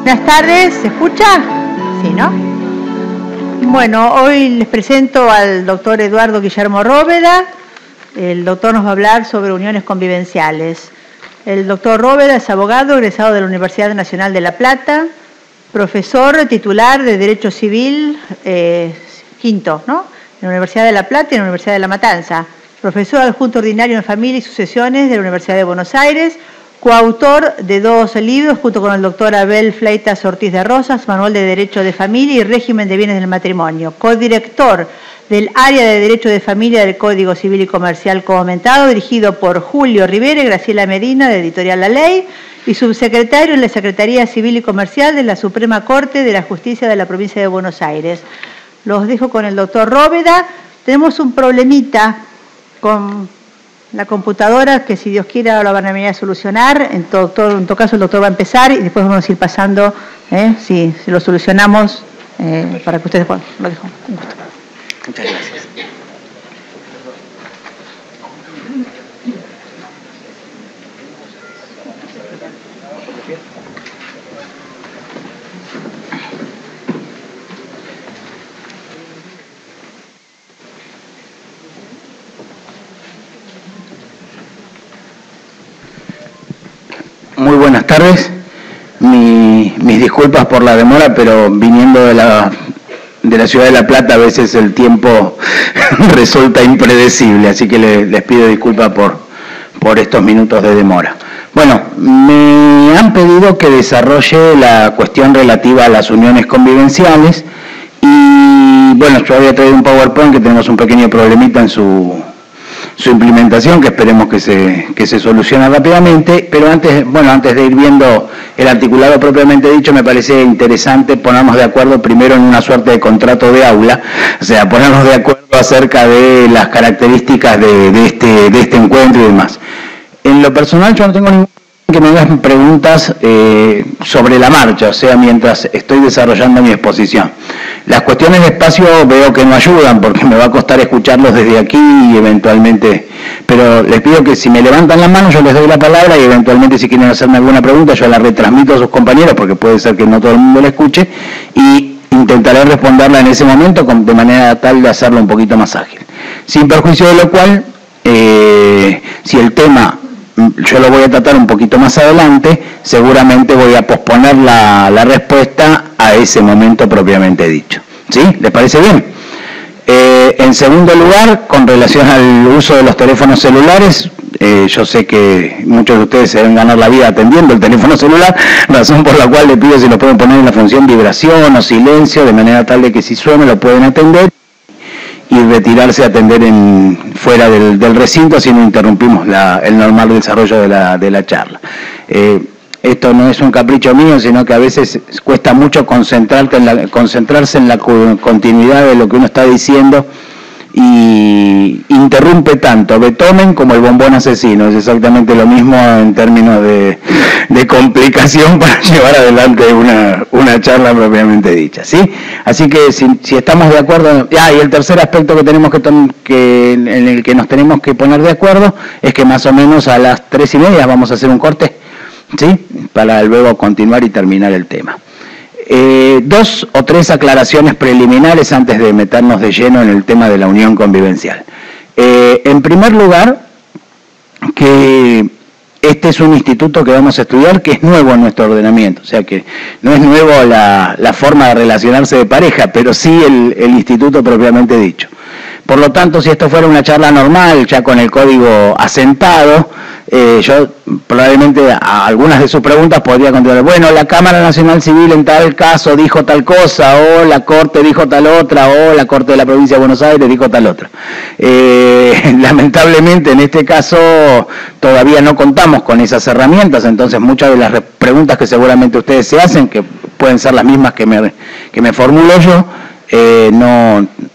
Buenas tardes, ¿se escucha? Sí, ¿no? Bueno, hoy les presento al doctor Eduardo Guillermo Róveda. El doctor nos va a hablar sobre uniones convivenciales. El doctor Róveda es abogado egresado de la Universidad Nacional de La Plata, profesor titular de Derecho Civil, quinto, ¿no? En la Universidad de La Plata y en la Universidad de La Matanza. Profesor adjunto ordinario en Familia y Sucesiones de la Universidad de Buenos Aires, coautor de 2 libros junto con el doctor Abel Fleitas Ortiz de Rosas, Manual de Derecho de Familia y Régimen de Bienes del Matrimonio, codirector del Área de Derecho de Familia del Código Civil y Comercial comentado, dirigido por Julio Rivera y Graciela Medina de Editorial La Ley, y subsecretario en la Secretaría Civil y Comercial de la Suprema Corte de la Justicia de la Provincia de Buenos Aires. Los dejo con el doctor Róveda. Tenemos un problemita con la computadora que, si Dios quiere, ahora van a venir a solucionar. En todo caso el doctor va a empezar y después vamos a ir pasando, si lo solucionamos, para que ustedes puedan. Lo dejo. Un gusto. Muchas gracias. Muy buenas tardes. Mis disculpas por la demora, pero viniendo de la ciudad de La Plata a veces el tiempo resulta impredecible, así que les pido disculpas por estos minutos de demora. Bueno, me han pedido que desarrolle la cuestión relativa a las uniones convivenciales y bueno, yo había traído un PowerPoint que tenemos un pequeño problemita en su implementación, que esperemos que se solucione rápidamente, pero antes de ir viendo el articulado propiamente dicho, me parece interesante ponernos de acuerdo primero en una suerte de contrato de aula, o sea, ponernos de acuerdo acerca de las características de este encuentro y demás. En lo personal, yo no tengo ningún que me hagan preguntas sobre la marcha, o sea, mientras estoy desarrollando mi exposición. Las cuestiones de espacio veo que no ayudan porque me va a costar escucharlos desde aquí y eventualmente, pero les pido que si me levantan la mano yo les doy la palabra y eventualmente si quieren hacerme alguna pregunta yo la retransmito a sus compañeros porque puede ser que no todo el mundo la escuche y intentaré responderla en ese momento de manera tal de hacerlo un poquito más ágil. Sin perjuicio de lo cual, si el tema yo lo voy a tratar un poquito más adelante, seguramente voy a posponer la respuesta a ese momento propiamente dicho. ¿Sí? ¿Les parece bien? En segundo lugar, con relación al uso de los teléfonos celulares, yo sé que muchos de ustedes se deben ganar la vida atendiendo el teléfono celular, razón por la cual le pido si lo pueden poner en la función vibración o silencio, de manera tal de que si suene lo pueden atender y retirarse a atender fuera del recinto, así no interrumpimos el normal desarrollo de la charla. Esto no es un capricho mío, sino que a veces cuesta mucho concentrarse en la continuidad de lo que uno está diciendo y interrumpe tanto Beethoven como el bombón asesino. Es exactamente lo mismo en términos de complicación para llevar adelante una charla propiamente dicha, ¿sí? Así que si estamos de acuerdo, y el tercer aspecto que tenemos en el que nos tenemos que poner de acuerdo es que más o menos a las 3:30 vamos a hacer un corte, ¿sí? Para luego continuar y terminar el tema. 2 o 3 aclaraciones preliminares antes de meternos de lleno en el tema de la unión convivencial. En primer lugar, que este es un instituto que vamos a estudiar que es nuevo en nuestro ordenamiento, o sea que no es nuevo la forma de relacionarse de pareja, pero sí el instituto propiamente dicho. Por lo tanto, si esto fuera una charla normal, ya con el código asentado, yo probablemente a algunas de sus preguntas podría contestar, bueno, la Cámara Nacional Civil en tal caso dijo tal cosa, o la Corte dijo tal otra, o la Corte de la Provincia de Buenos Aires dijo tal otra. Lamentablemente en este caso todavía no contamos con esas herramientas, entonces muchas de las preguntas que seguramente ustedes se hacen, que pueden ser las mismas que me formulo yo,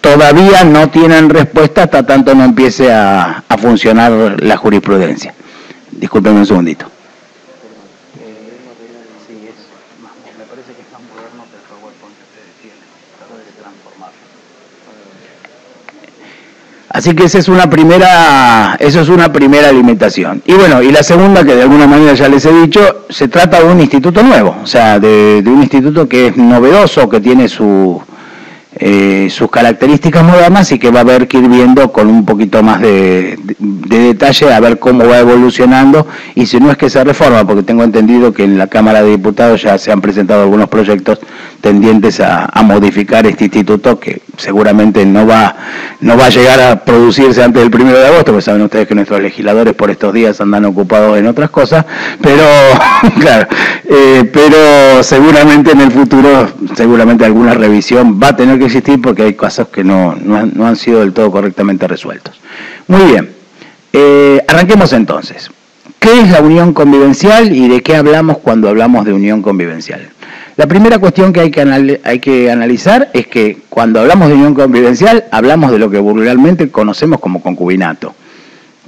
todavía no tienen respuesta hasta tanto no empiece a funcionar la jurisprudencia. Discúlpenme un segundito. Sí, me parece que es más moderno que el PowerPoint que ustedes tienen. Trato de transformarlo. Así que esa es una primera limitación. Y bueno, y la segunda, que de alguna manera ya les he dicho, se trata de un instituto nuevo, o sea, de un instituto que es novedoso, que tiene sus características modernas y que va a haber que ir viendo con un poquito más de detalle a ver cómo va evolucionando y si no es que se reforma, porque tengo entendido que en la Cámara de Diputados ya se han presentado algunos proyectos tendientes a modificar este instituto que seguramente no va a llegar a producirse antes del 1 de agosto, porque saben ustedes que nuestros legisladores por estos días andan ocupados en otras cosas, pero claro, pero seguramente en el futuro, seguramente alguna revisión va a tener que existir porque hay casos que no han sido del todo correctamente resueltos. Muy bien, arranquemos entonces. ¿Qué es la unión convivencial y de qué hablamos cuando hablamos de unión convivencial? La primera cuestión que hay que analizar es que cuando hablamos de unión convivencial hablamos de lo que vulgarmente conocemos como concubinato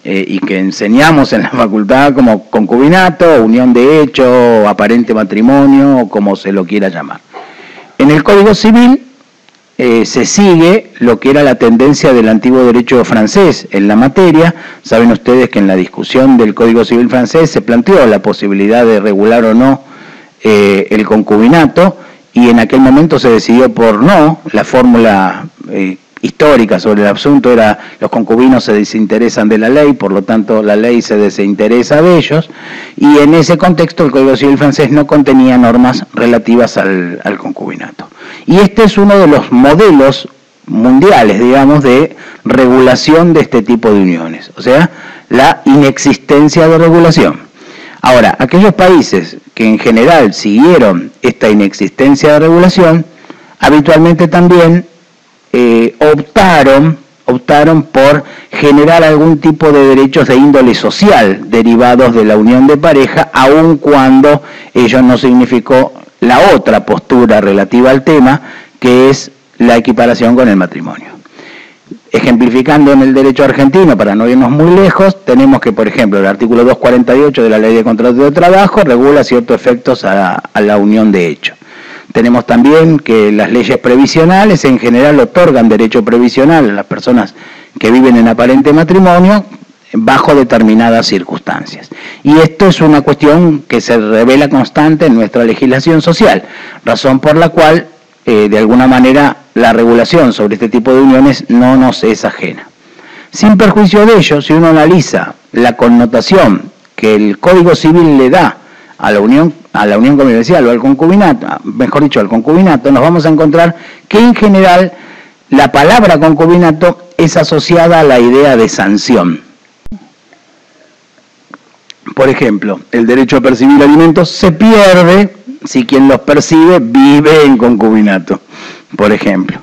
y que enseñamos en la facultad como concubinato, unión de hecho, aparente matrimonio o como se lo quiera llamar. En el Código Civil se sigue lo que era la tendencia del antiguo derecho francés en la materia. Saben ustedes que en la discusión del Código Civil francés se planteó la posibilidad de regular o no el concubinato y en aquel momento se decidió por no. La fórmula histórica sobre el asunto era los concubinos se desinteresan de la ley, por lo tanto la ley se desinteresa de ellos, y en ese contexto el Código Civil francés no contenía normas relativas al concubinato. Y este es uno de los modelos mundiales, digamos, de regulación de este tipo de uniones, o sea, la inexistencia de regulación. Ahora, aquellos países que en general siguieron esta inexistencia de regulación, habitualmente también optaron por generar algún tipo de derechos de índole social derivados de la unión de pareja, aun cuando ello no significó la otra postura relativa al tema, que es la equiparación con el matrimonio. Ejemplificando en el derecho argentino, para no irnos muy lejos, tenemos que, por ejemplo, el artículo 248 de la Ley de Contrato de Trabajo regula ciertos efectos a la unión de hecho. Tenemos también que las leyes previsionales en general otorgan derecho previsional a las personas que viven en aparente matrimonio bajo determinadas circunstancias. Y esto es una cuestión que se revela constante en nuestra legislación social, razón por la cual, de alguna manera, la regulación sobre este tipo de uniones no nos es ajena. Sin perjuicio de ello, si uno analiza la connotación que el Código Civil le da a la unión convivencial o al concubinato, mejor dicho, al concubinato, nos vamos a encontrar que en general la palabra concubinato es asociada a la idea de sanción. Por ejemplo, el derecho a percibir alimentos se pierde si quien los percibe vive en concubinato, por ejemplo.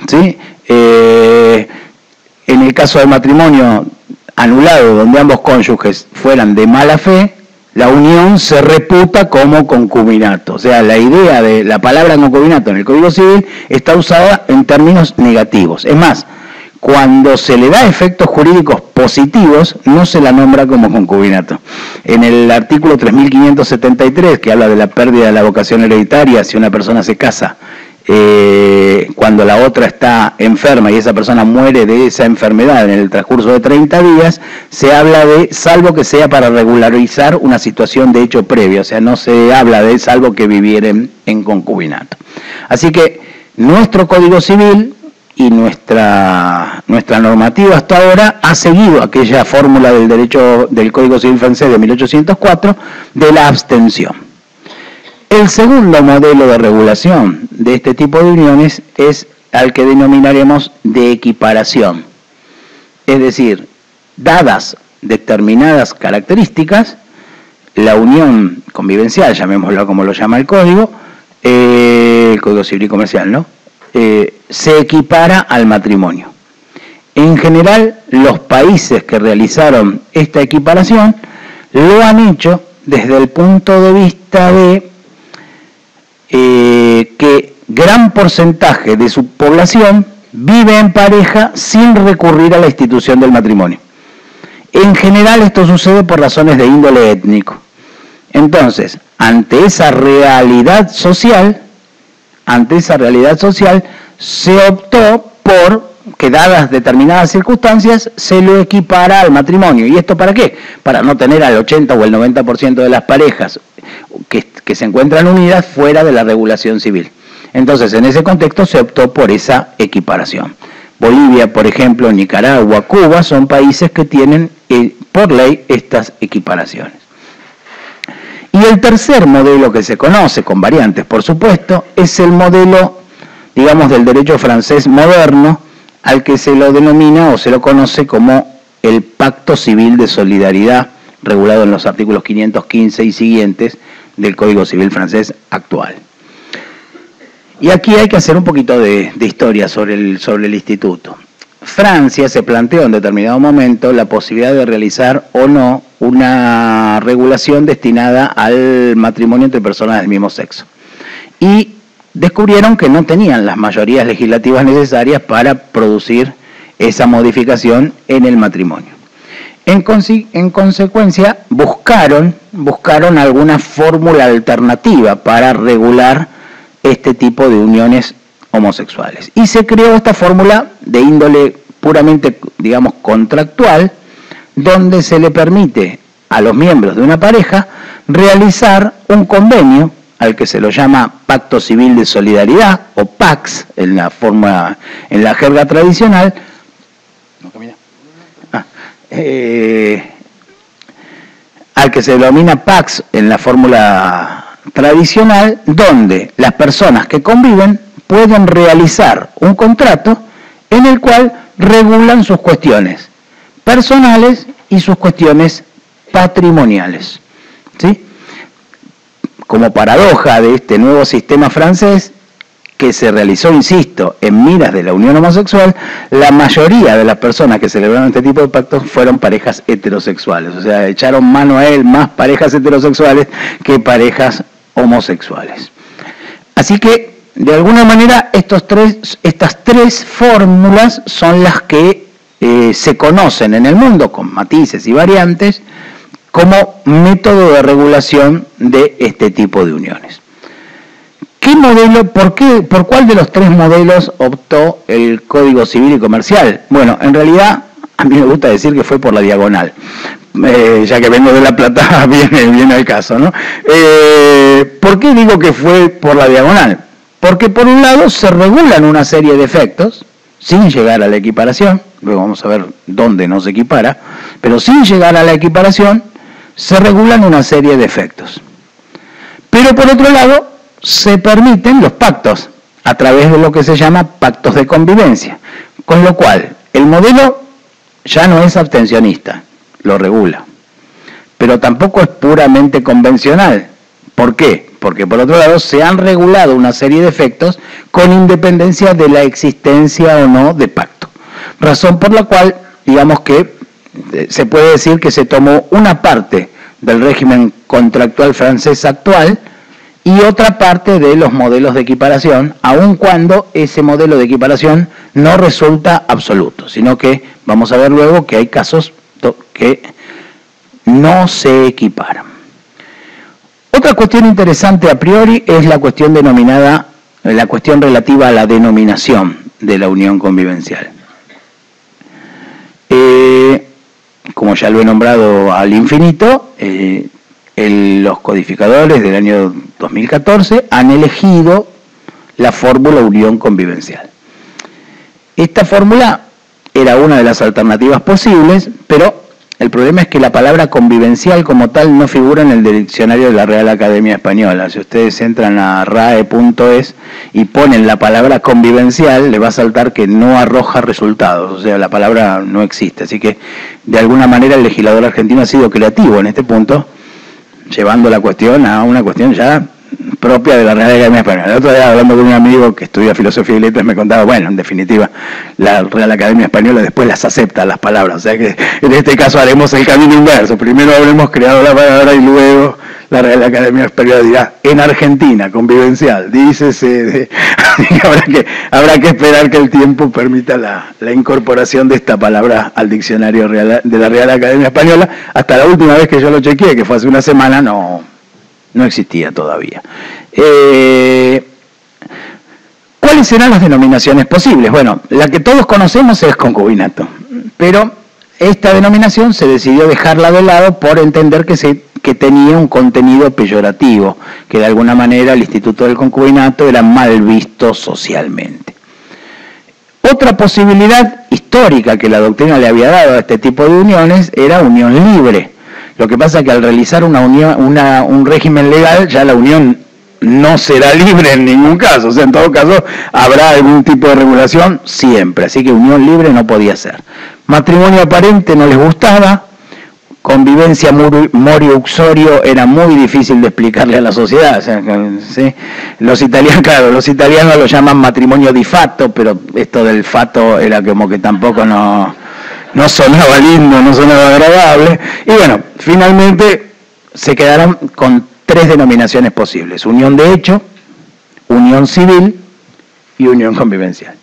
¿Sí? En el caso del matrimonio anulado, donde ambos cónyuges fueran de mala fe, la unión se reputa como concubinato. O sea, la idea de la palabra concubinato en el Código Civil está usada en términos negativos. Es más, cuando se le da efectos jurídicos positivos, no se la nombra como concubinato. En el artículo 3573, que habla de la pérdida de la vocación hereditaria si una persona se casa, cuando la otra está enferma y esa persona muere de esa enfermedad en el transcurso de 30 días, se habla de salvo que sea para regularizar una situación de hecho previo, o sea, no se habla de salvo que vivieren en concubinato. Así que nuestro Código Civil y nuestra normativa hasta ahora ha seguido aquella fórmula del derecho del Código Civil francés de 1804 de la abstención. El segundo modelo de regulación de este tipo de uniones es al que denominaremos de equiparación. Es decir, dadas determinadas características, la unión convivencial, llamémoslo como lo llama el Código Civil y Comercial, ¿no? Se equipara al matrimonio. En general, los países que realizaron esta equiparación lo han hecho desde el punto de vista de que gran porcentaje de su población vive en pareja sin recurrir a la institución del matrimonio. En general esto sucede por razones de índole étnico. Entonces, ante esa realidad social, se optó por que dadas determinadas circunstancias se lo equipara al matrimonio. ¿Y esto para qué? Para no tener al 80 o el 90% de las parejas que se encuentran unidas fuera de la regulación civil. Entonces, en ese contexto se optó por esa equiparación. Bolivia, por ejemplo, Nicaragua, Cuba, son países que tienen por ley estas equiparaciones. Y el tercer modelo que se conoce, con variantes por supuesto, es el modelo, digamos, del derecho francés moderno, al que se lo denomina o se lo conoce como el Pacto Civil de Solidaridad, regulado en los artículos 515 y siguientes del Código Civil francés actual. Y aquí hay que hacer un poquito de historia sobre el instituto. Francia se planteó en determinado momento la posibilidad de realizar o no una regulación destinada al matrimonio entre personas del mismo sexo. Y descubrieron que no tenían las mayorías legislativas necesarias para producir esa modificación en el matrimonio. En consecuencia, buscaron alguna fórmula alternativa para regular este tipo de uniones homosexuales. Y se creó esta fórmula de índole puramente, digamos, contractual, donde se le permite a los miembros de una pareja realizar un convenio al que se lo llama Pacto Civil de Solidaridad, o PAX, en la jerga tradicional, al que se denomina PAX en la fórmula tradicional, donde las personas que conviven pueden realizar un contrato en el cual regulan sus cuestiones personales y sus cuestiones patrimoniales, ¿sí? Como paradoja de este nuevo sistema francés, que se realizó, insisto, en miras de la unión homosexual, la mayoría de las personas que celebraron este tipo de pactos fueron parejas heterosexuales. O sea, echaron mano a él más parejas heterosexuales que parejas homosexuales. Así que, de alguna manera, estas tres fórmulas son las que se conocen en el mundo, con matices y variantes, como método de regulación de este tipo de uniones. ¿Qué modelo, por cuál de los tres modelos optó el Código Civil y Comercial? Bueno, en realidad, a mí me gusta decir que fue por la diagonal. Ya que vengo de La Plata, viene al caso, ¿no? ¿Por qué digo que fue por la diagonal? Porque por un lado se regulan una serie de efectos, sin llegar a la equiparación, luego vamos a ver dónde no se equipara, pero sin llegar a la equiparación, se regulan una serie de efectos. Pero por otro lado, se permiten los pactos, a través de lo que se llama pactos de convivencia, con lo cual el modelo ya no es abstencionista, lo regula, pero tampoco es puramente convencional. ¿Por qué? Porque por otro lado se han regulado una serie de efectos con independencia de la existencia o no de pacto. Razón por la cual, digamos que se puede decir que se tomó una parte del régimen contractual francés actual y otra parte de los modelos de equiparación, aun cuando ese modelo de equiparación no resulta absoluto, sino que vamos a ver luego que hay casos que no se equiparan. Otra cuestión interesante a priori es la cuestión relativa a la denominación de la unión convivencial. Como ya lo he nombrado al infinito, los codificadores del año 2014 han elegido la fórmula unión convivencial. Esta fórmula era una de las alternativas posibles, pero el problema es que la palabra convivencial como tal no figura en el diccionario de la Real Academia Española. Si ustedes entran a rae.es y ponen la palabra convivencial, le va a saltar que no arroja resultados, o sea, la palabra no existe. Así que, de alguna manera, el legislador argentino ha sido creativo en este punto, llevando la cuestión a una cuestión ya propia de la Real Academia Española. El otro día, hablando con un amigo que estudia filosofía y letras, me contaba, bueno, en definitiva, la Real Academia Española después las acepta, las palabras. O sea que en este caso haremos el camino inverso. Primero habremos creado la palabra y luego la Real Academia Española dirá, en Argentina, convivencial, dícese. Habrá que esperar que el tiempo permita la incorporación de esta palabra al diccionario de la Real Academia Española. Hasta la última vez que yo lo chequeé, que fue hace una semana, no existía todavía. ¿Cuáles ¿Cuáles serán las denominaciones posibles? Bueno, la que todos conocemos es concubinato, pero esta denominación se decidió dejarla de lado por entender que tenía un contenido peyorativo, que de alguna manera el instituto del concubinato era mal visto socialmente. Otra posibilidad histórica que la doctrina le había dado a este tipo de uniones era unión libre. Lo que pasa es que al realizar un régimen legal, ya la unión no será libre en ningún caso. O sea, en todo caso, habrá algún tipo de regulación siempre. Así que unión libre no podía ser. Matrimonio aparente no les gustaba. Convivencia morio-uxorio era muy difícil de explicarle a la sociedad. O sea, ¿sí? Los italianos lo llaman matrimonio di fatto, pero esto del fatto era como que tampoco no sonaba lindo, no sonaba agradable. Y bueno, finalmente se quedaron con 3 denominaciones posibles: unión de hecho, unión civil y unión convivencial.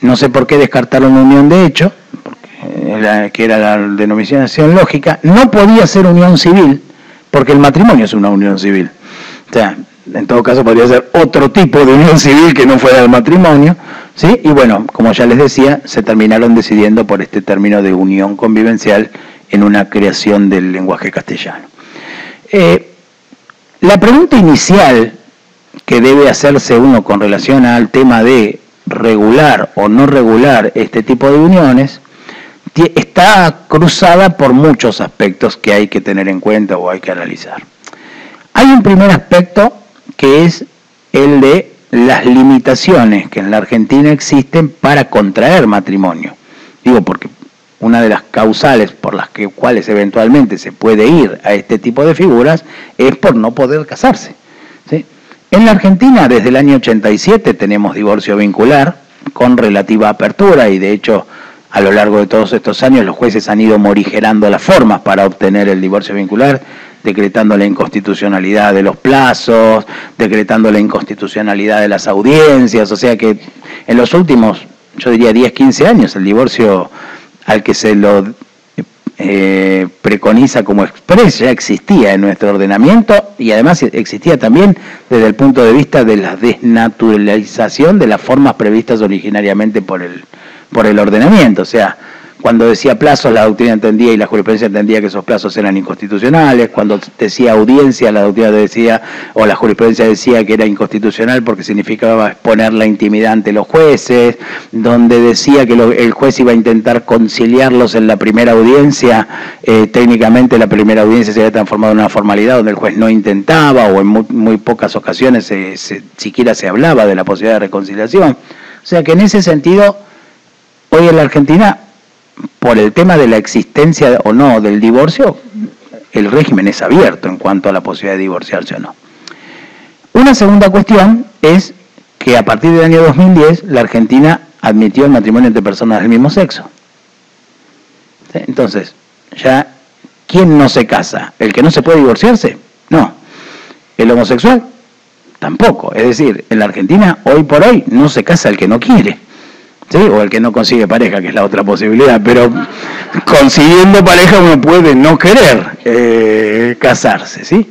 No sé por qué descartaron unión de hecho, que era la denominación lógica. No podía ser unión civil, porque el matrimonio es una unión civil. O sea, en todo caso podría ser otro tipo de unión civil que no fuera el matrimonio, ¿sí? Y bueno, como ya les decía, se terminaron decidiendo por este término de unión convivencial en una creación del lenguaje castellano. La pregunta inicial que debe hacerse uno con relación al tema de regular o no regular este tipo de uniones está cruzada por muchos aspectos que hay que tener en cuenta o hay que analizar. Hay un primer aspecto que es el de las limitaciones que en la Argentina existen para contraer matrimonio. Digo, porque una de las causales por las cuales eventualmente se puede ir a este tipo de figuras es por no poder casarse, ¿sí? En la Argentina, desde el año 87, tenemos divorcio vincular con relativa apertura y de hecho, a lo largo de todos estos años, los jueces han ido morigerando las formas para obtener el divorcio vincular, decretando la inconstitucionalidad de los plazos, decretando la inconstitucionalidad de las audiencias. O sea que en los últimos, yo diría 10, 15 años, el divorcio al que se lo preconiza como exprés ya existía en nuestro ordenamiento y además existía también desde el punto de vista de la desnaturalización de las formas previstas originariamente por el ordenamiento. O sea, cuando decía plazos, la doctrina entendía y la jurisprudencia entendía que esos plazos eran inconstitucionales. Cuando decía audiencia, la doctrina decía, o la jurisprudencia decía que era inconstitucional porque significaba exponer la intimidad ante los jueces. Donde decía que el juez iba a intentar conciliarlos en la primera audiencia, técnicamente la primera audiencia se había transformado en una formalidad donde el juez no intentaba, o en muy pocas ocasiones siquiera se hablaba de la posibilidad de reconciliación. O sea que en ese sentido, hoy en la Argentina, por el tema de la existencia o no del divorcio, el régimen es abierto en cuanto a la posibilidad de divorciarse o no. Una segunda cuestión es que a partir del año 2010 la Argentina admitió el matrimonio entre personas del mismo sexo. Entonces, ya, ¿quién no se casa? ¿El que no se puede divorciarse? No. ¿El homosexual? Tampoco. Es decir, en la Argentina, hoy por hoy, no se casa el que no quiere. ¿Sí? O el que no consigue pareja, que es la otra posibilidad, pero consiguiendo pareja uno puede no querer casarse, ¿sí?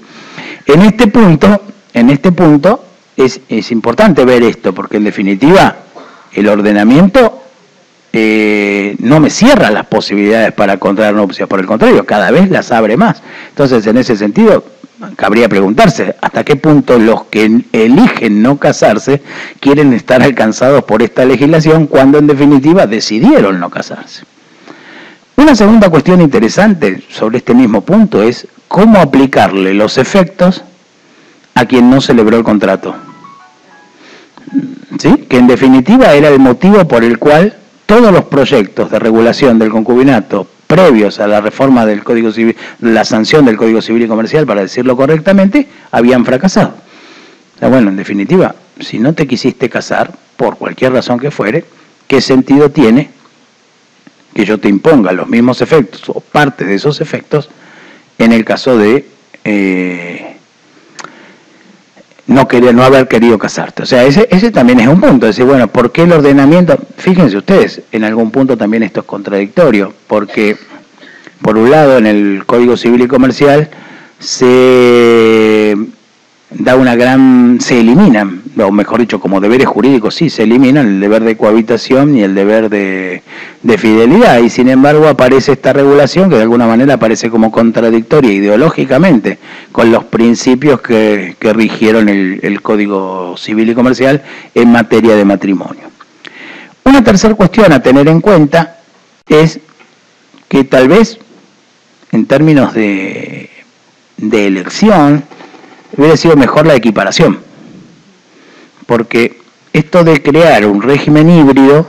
En este punto es importante ver esto, porque en definitiva el ordenamiento no me cierra las posibilidades para contraer nupcias, por el contrario, cada vez las abre más. Entonces, en ese sentido, cabría preguntarse hasta qué punto los que eligen no casarse quieren estar alcanzados por esta legislación cuando en definitiva decidieron no casarse. Una segunda cuestión interesante sobre este mismo punto es cómo aplicarle los efectos a quien no celebró el contrato. ¿Sí? Que en definitiva era el motivo por el cual todos los proyectos de regulación del concubinato previos a la reforma del Código Civil, la sanción del Código Civil y Comercial, para decirlo correctamente, habían fracasado. O sea, bueno, en definitiva, si no te quisiste casar, por cualquier razón que fuere, ¿qué sentido tiene que yo te imponga los mismos efectos o parte de esos efectos en el caso de no haber querido casarte? O sea, ese también es un punto. Es decir, bueno, ¿por qué el ordenamiento? Fíjense ustedes, en algún punto también esto es contradictorio, porque por un lado en el Código Civil y Comercial se eliminan o mejor dicho, como deberes jurídicos, sí se eliminan el deber de cohabitación y el deber de fidelidad, y sin embargo aparece esta regulación que de alguna manera aparece como contradictoria ideológicamente con los principios que rigieron el Código Civil y Comercial en materia de matrimonio. Una tercera cuestión a tener en cuenta es que tal vez en términos de elección hubiera sido mejor la equiparación, porque esto de crear un régimen híbrido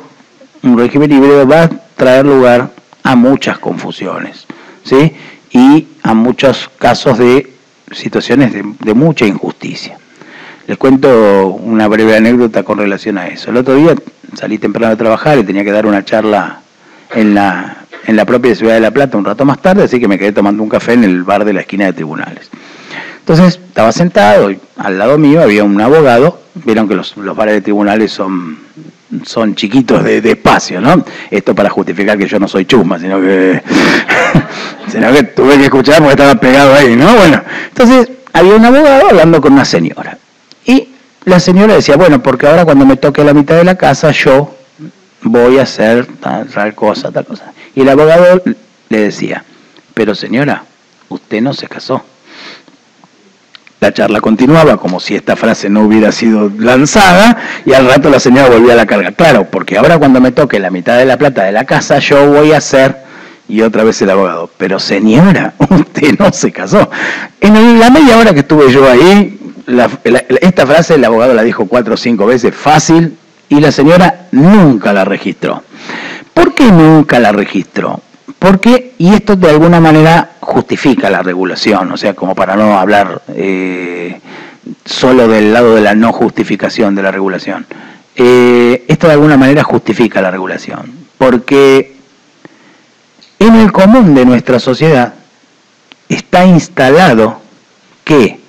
va a traer lugar a muchas confusiones, ¿sí? Y a muchos casos de situaciones de mucha injusticia. Les cuento una breve anécdota con relación a eso. El otro día salí temprano a trabajar y tenía que dar una charla en la propia ciudad de La Plata un rato más tarde, así que me quedé tomando un café en el bar de la esquina de Tribunales. Entonces estaba sentado y al lado mío había un abogado. Vieron que los bares de Tribunales son chiquitos de espacio, ¿no? Esto para justificar que yo no soy chusma, sino que tuve que escuchar porque estaba pegado ahí, ¿no? Bueno, entonces había un abogado hablando con una señora. Y la señora decía, bueno, porque ahora cuando me toque la mitad de la casa, yo voy a hacer tal cosa. Y el abogado le decía, pero señora, usted no se casó. La charla continuaba como si esta frase no hubiera sido lanzada y al rato la señora volvía a la carga. Claro, porque ahora cuando me toque la mitad de la plata de la casa, yo voy a hacer... Y otra vez el abogado, pero señora, usted no se casó. En la media hora que estuve yo ahí, esta frase el abogado la dijo 4 o 5 veces fácil y la señora nunca la registró. ¿Por qué nunca la registró? Porque, y esto de alguna manera justifica la regulación, o sea, como para no hablar solo del lado de la no justificación de la regulación. Esto de alguna manera justifica la regulación, porque en el común de nuestra sociedad está instalado que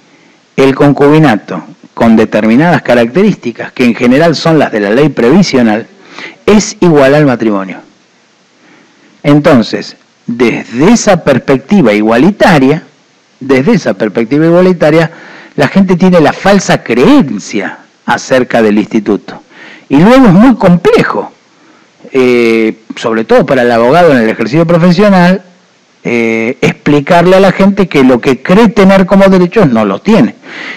el concubinato, con determinadas características, que en general son las de la ley previsional, es igual al matrimonio. Entonces, desde esa perspectiva igualitaria, la gente tiene la falsa creencia acerca del instituto. Y luego es muy complejo, sobre todo para el abogado en el ejercicio profesional, explicarle a la gente que lo que cree tener como derechos no lo tiene.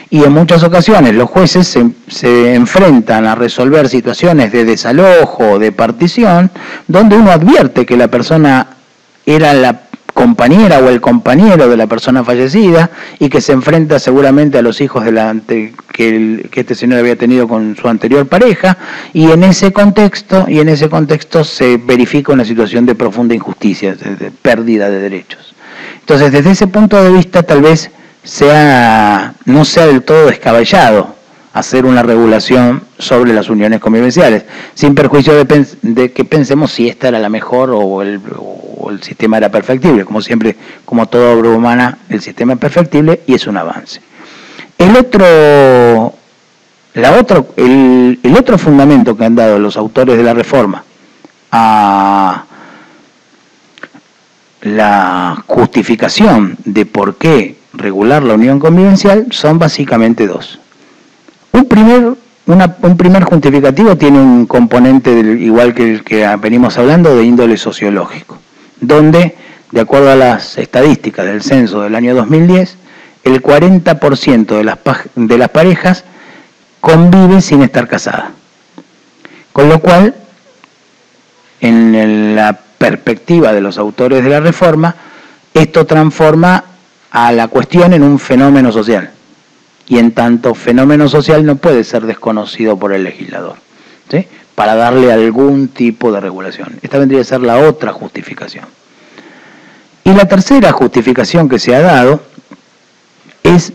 Y en muchas ocasiones los jueces se enfrentan a resolver situaciones de desalojo o de partición, donde uno advierte que la persona era la compañera o el compañero de la persona fallecida y que se enfrenta seguramente a los hijos que este señor había tenido con su anterior pareja, y en ese contexto se verifica una situación de profunda injusticia, de pérdida de derechos. Entonces, desde ese punto de vista, tal vez no sea del todo descabellado hacer una regulación sobre las uniones convivenciales, sin perjuicio de que pensemos si esta era la mejor o el sistema era perfectible. Como siempre, como toda obra humana, el sistema es perfectible y es un avance. El otro fundamento que han dado los autores de la reforma a la justificación de por qué regular la unión convivencial son básicamente 2. Un primer justificativo tiene un componente, igual que el que venimos hablando, de índole sociológico, donde, de acuerdo a las estadísticas del censo del año 2010, el 40% de las parejas convive sin estar casada. Con lo cual, en la perspectiva de los autores de la reforma, esto transforma a la cuestión en un fenómeno social. Y en tanto fenómeno social no puede ser desconocido por el legislador, ¿sí?, para darle algún tipo de regulación. Esta vendría a ser la otra justificación. Y la tercera justificación que se ha dado es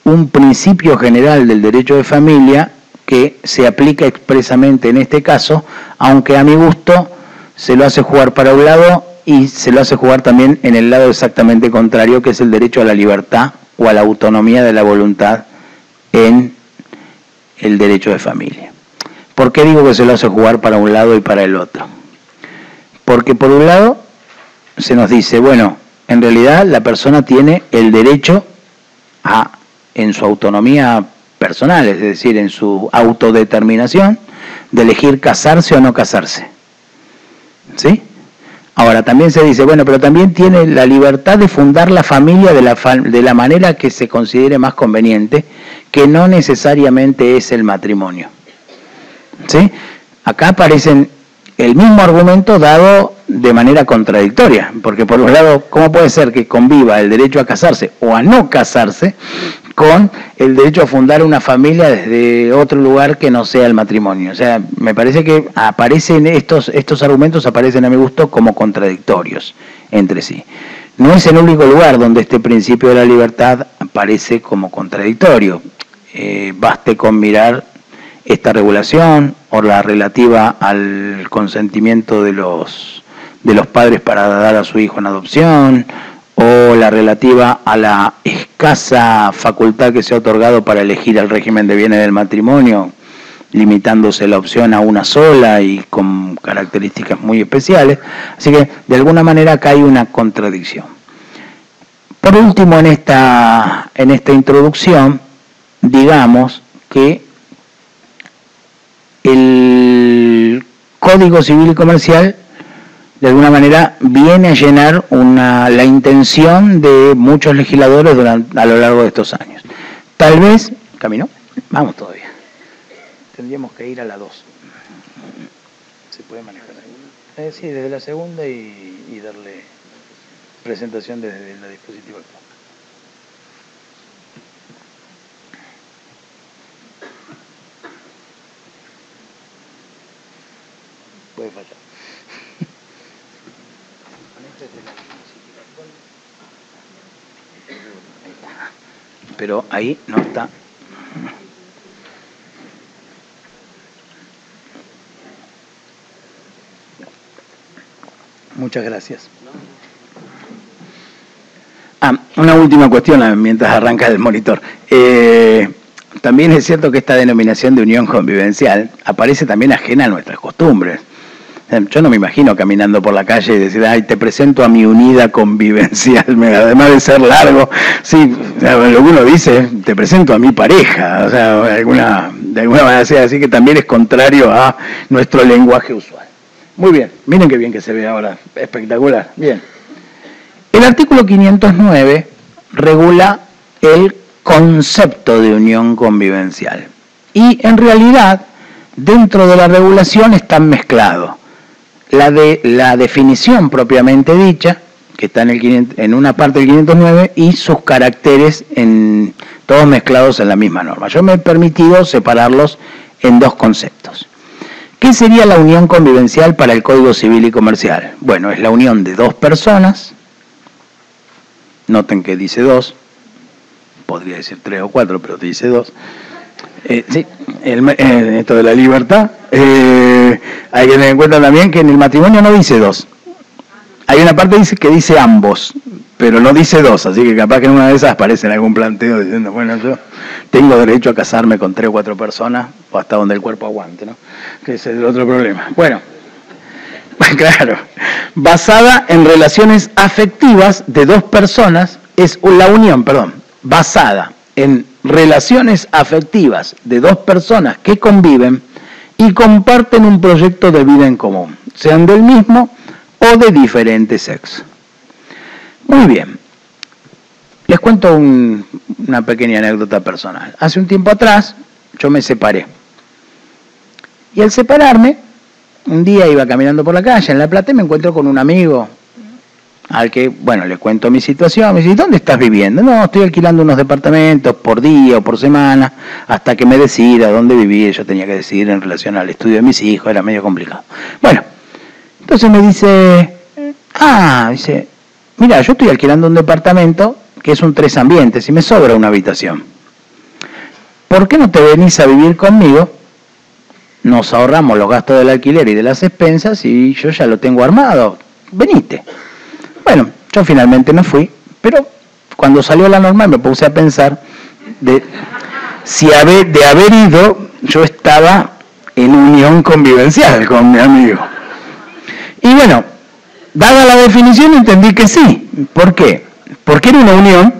un principio general del derecho de familia que se aplica expresamente en este caso, aunque a mi gusto se lo hace jugar para un lado y se lo hace jugar también en el lado exactamente contrario, que es el derecho a la libertad o a la autonomía de la voluntad en el derecho de familia. ¿Por qué digo que se lo hace jugar para un lado y para el otro? Porque por un lado se nos dice, bueno, en realidad la persona tiene el derecho a, en su autonomía personales, es decir, en su autodeterminación de elegir casarse o no casarse. ¿Sí? Ahora, también se dice, bueno, pero también tiene la libertad de fundar la familia de la manera que se considere más conveniente, que no necesariamente es el matrimonio. ¿Sí? Acá aparecen el mismo argumento dado de manera contradictoria, porque por un lado, ¿cómo puede ser que conviva el derecho a casarse o a no casarse con el derecho a fundar una familia desde otro lugar que no sea el matrimonio? O sea, me parece que aparecen estos argumentos aparecen a mi gusto como contradictorios entre sí. No es el único lugar donde este principio de la libertad aparece como contradictorio. Baste con mirar esta regulación o la relativa al consentimiento de los padres para dar a su hijo en adopción, o la relativa a la escasa facultad que se ha otorgado para elegir el régimen de bienes del matrimonio, limitándose la opción a una sola y con características muy especiales. Así que, de alguna manera, acá hay una contradicción. Por último, en esta introducción, digamos que el Código Civil y Comercial de alguna manera viene a llenar la intención de muchos legisladores a lo largo de estos años. Tal vez, ¿caminó? Vamos todavía. Tendríamos que ir a la 2. ¿Se puede manejar ahí? Sí, desde la segunda y darle presentación desde la dispositiva actual. Puede fallar. Pero ahí no está. Muchas gracias. Una última cuestión mientras arranca el monitor. También es cierto que esta denominación de unión convivencial aparece también ajena a nuestras costumbres. Yo no me imagino caminando por la calle y decir, ay, te presento a mi unida convivencial, además de ser largo. Sí, lo que uno dice, te presento a mi pareja, o sea, de alguna manera sea así, que también es contrario a nuestro lenguaje usual. Muy bien, miren qué bien que se ve ahora, espectacular. Bien. El artículo 509 regula el concepto de unión convivencial. Y en realidad, dentro de la regulación están mezclados la definición propiamente dicha, que está en una parte del 509, y sus caracteres todos mezclados en la misma norma. Yo me he permitido separarlos en dos conceptos. ¿Qué sería la unión convivencial para el Código Civil y Comercial? Bueno, es la unión de dos personas. Noten que dice dos, podría decir 3 o 4, pero dice 2. Sí, esto de la libertad. Hay que tener en cuenta también que en el matrimonio no dice 2. Hay una parte que dice ambos, pero no dice 2, así que capaz que en una de esas aparece en algún planteo diciendo, bueno, yo tengo derecho a casarme con 3 o 4 personas, o hasta donde el cuerpo aguante, ¿no? Que ese es el otro problema. Bueno, claro, basada en relaciones afectivas de dos personas, es la unión, basada en relaciones afectivas de dos personas que conviven y comparten un proyecto de vida en común, sean del mismo o de diferente sexo. Muy bien. Les cuento una pequeña anécdota personal. Hace un tiempo atrás yo me separé. Y al separarme, un día iba caminando por la calle en La Plata y me encuentro con un amigo al que, bueno, le cuento mi situación. Me dice, ¿dónde estás viviendo? No, estoy alquilando unos departamentos por día o por semana hasta que me decida dónde vivir. Yo tenía que decidir en relación al estudio de mis hijos, era medio complicado. Bueno, entonces me dice, mira, yo estoy alquilando un departamento que es un 3 ambientes y me sobra una habitación. ¿Por qué no te venís a vivir conmigo? Nos ahorramos los gastos del alquiler y de las expensas y yo ya lo tengo armado. Venite. Bueno, yo finalmente me fui, pero cuando salió la norma me puse a pensar de haber ido, yo estaba en unión convivencial con mi amigo. Y bueno, dada la definición entendí que sí. ¿Por qué? Porque era una unión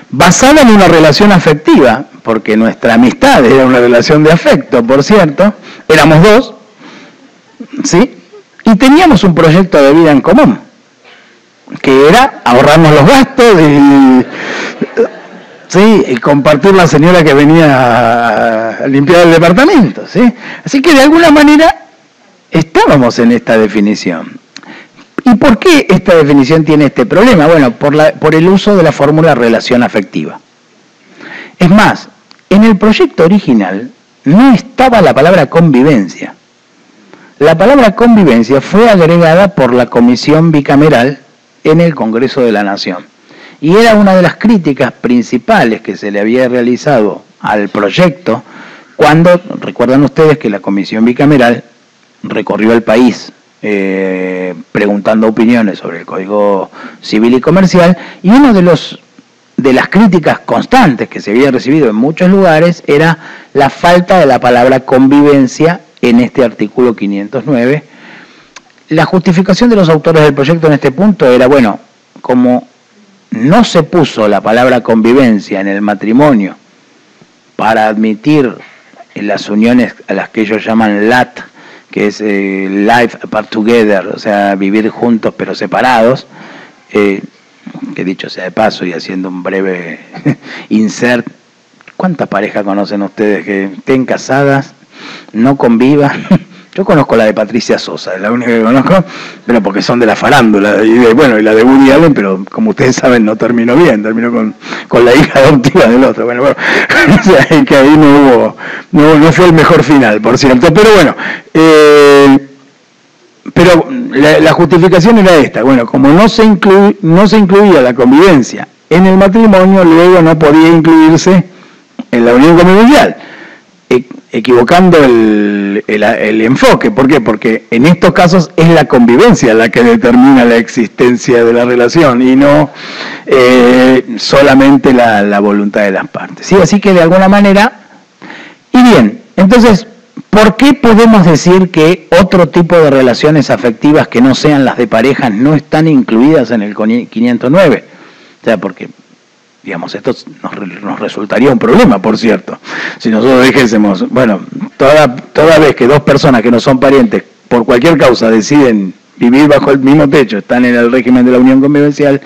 basada en una relación afectiva. porque nuestra amistad era una relación de afecto, por cierto, éramos dos, ¿sí? Y teníamos un proyecto de vida en común, que era ahorrarnos los gastos y compartir la señora que venía a limpiar el departamento, ¿sí? Así que de alguna manera estábamos en esta definición. ¿Y por qué esta definición tiene este problema? Bueno, por el uso de la fórmula relación afectiva. Es más, en el proyecto original no estaba la palabra convivencia. La palabra convivencia fue agregada por la Comisión Bicameral en el Congreso de la Nación. Y era una de las críticas principales que se le había realizado al proyecto cuando, recuerdan ustedes que la Comisión Bicameral recorrió el país preguntando opiniones sobre el Código Civil y Comercial, y uno de las críticas constantes que se había recibido en muchos lugares era la falta de la palabra convivencia en este artículo 509. La justificación de los autores del proyecto en este punto era, bueno, como no se puso la palabra convivencia en el matrimonio para admitir en las uniones a las que ellos llaman LAT, que es Life Apart Together, o sea, vivir juntos pero separados, que dicho sea de paso y haciendo un breve insert, ¿cuántas parejas conocen ustedes que estén casadas, no convivan? Yo conozco la de Patricia Sosa, es la única que conozco, pero porque son de la farándula, y la de Woody Allen, pero como ustedes saben no terminó bien, terminó con la hija adoptiva del otro. Bueno, o sea, que ahí no fue el mejor final, por cierto, pero bueno, pero la justificación era esta, bueno, como no se incluía la convivencia en el matrimonio, luego no podía incluirse en la unión convivencial, equivocando el enfoque. ¿Por qué? Porque en estos casos es la convivencia la que determina la existencia de la relación y no solamente la voluntad de las partes, ¿sí? Así que de alguna manera, y bien, entonces, ¿por qué podemos decir que otro tipo de relaciones afectivas que no sean las de pareja no están incluidas en el 509? O sea, porque, digamos, esto nos resultaría un problema, por cierto. Si nosotros dijésemos, bueno, toda vez que dos personas que no son parientes, por cualquier causa, deciden vivir bajo el mismo techo, están en el régimen de la unión convivencial,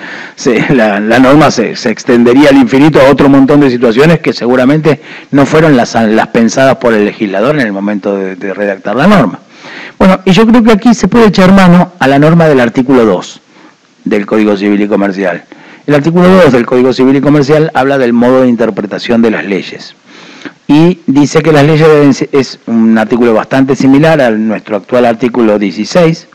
la norma se extendería al infinito a otro montón de situaciones que seguramente no fueron las pensadas por el legislador en el momento de redactar la norma. Bueno, y yo creo que aquí se puede echar mano a la norma del artículo 2 del Código Civil y Comercial. El artículo 2 del Código Civil y Comercial habla del modo de interpretación de las leyes. Y dice que las leyes es un artículo bastante similar a nuestro actual artículo 16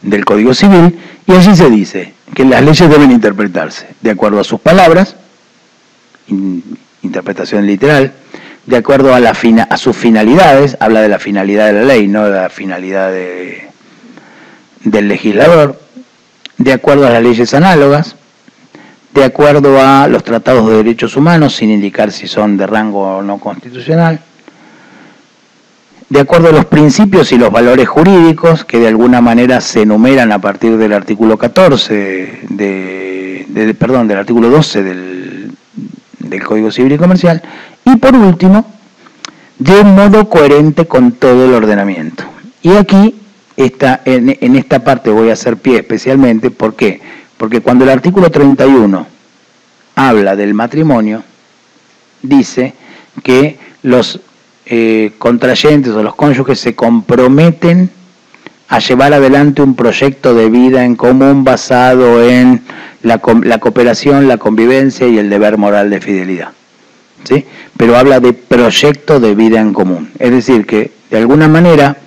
del Código Civil, y allí se dice que las leyes deben interpretarse de acuerdo a sus palabras, interpretación literal, de acuerdo a sus finalidades, habla de la finalidad de la ley, no de la finalidad del legislador, de acuerdo a las leyes análogas, de acuerdo a los tratados de derechos humanos, sin indicar si son de rango o no constitucional, de acuerdo a los principios y los valores jurídicos que de alguna manera se enumeran a partir del artículo 14, del artículo 12 del Código Civil y Comercial, y por último, de un modo coherente con todo el ordenamiento. Y aquí, en esta parte voy a hacer pie especialmente, ¿por qué? Porque cuando el artículo 31 habla del matrimonio, dice que los contrayentes o los cónyuges se comprometen a llevar adelante un proyecto de vida en común basado en la cooperación, la convivencia y el deber moral de fidelidad, ¿sí? Pero habla de proyecto de vida en común, es decir que de alguna manera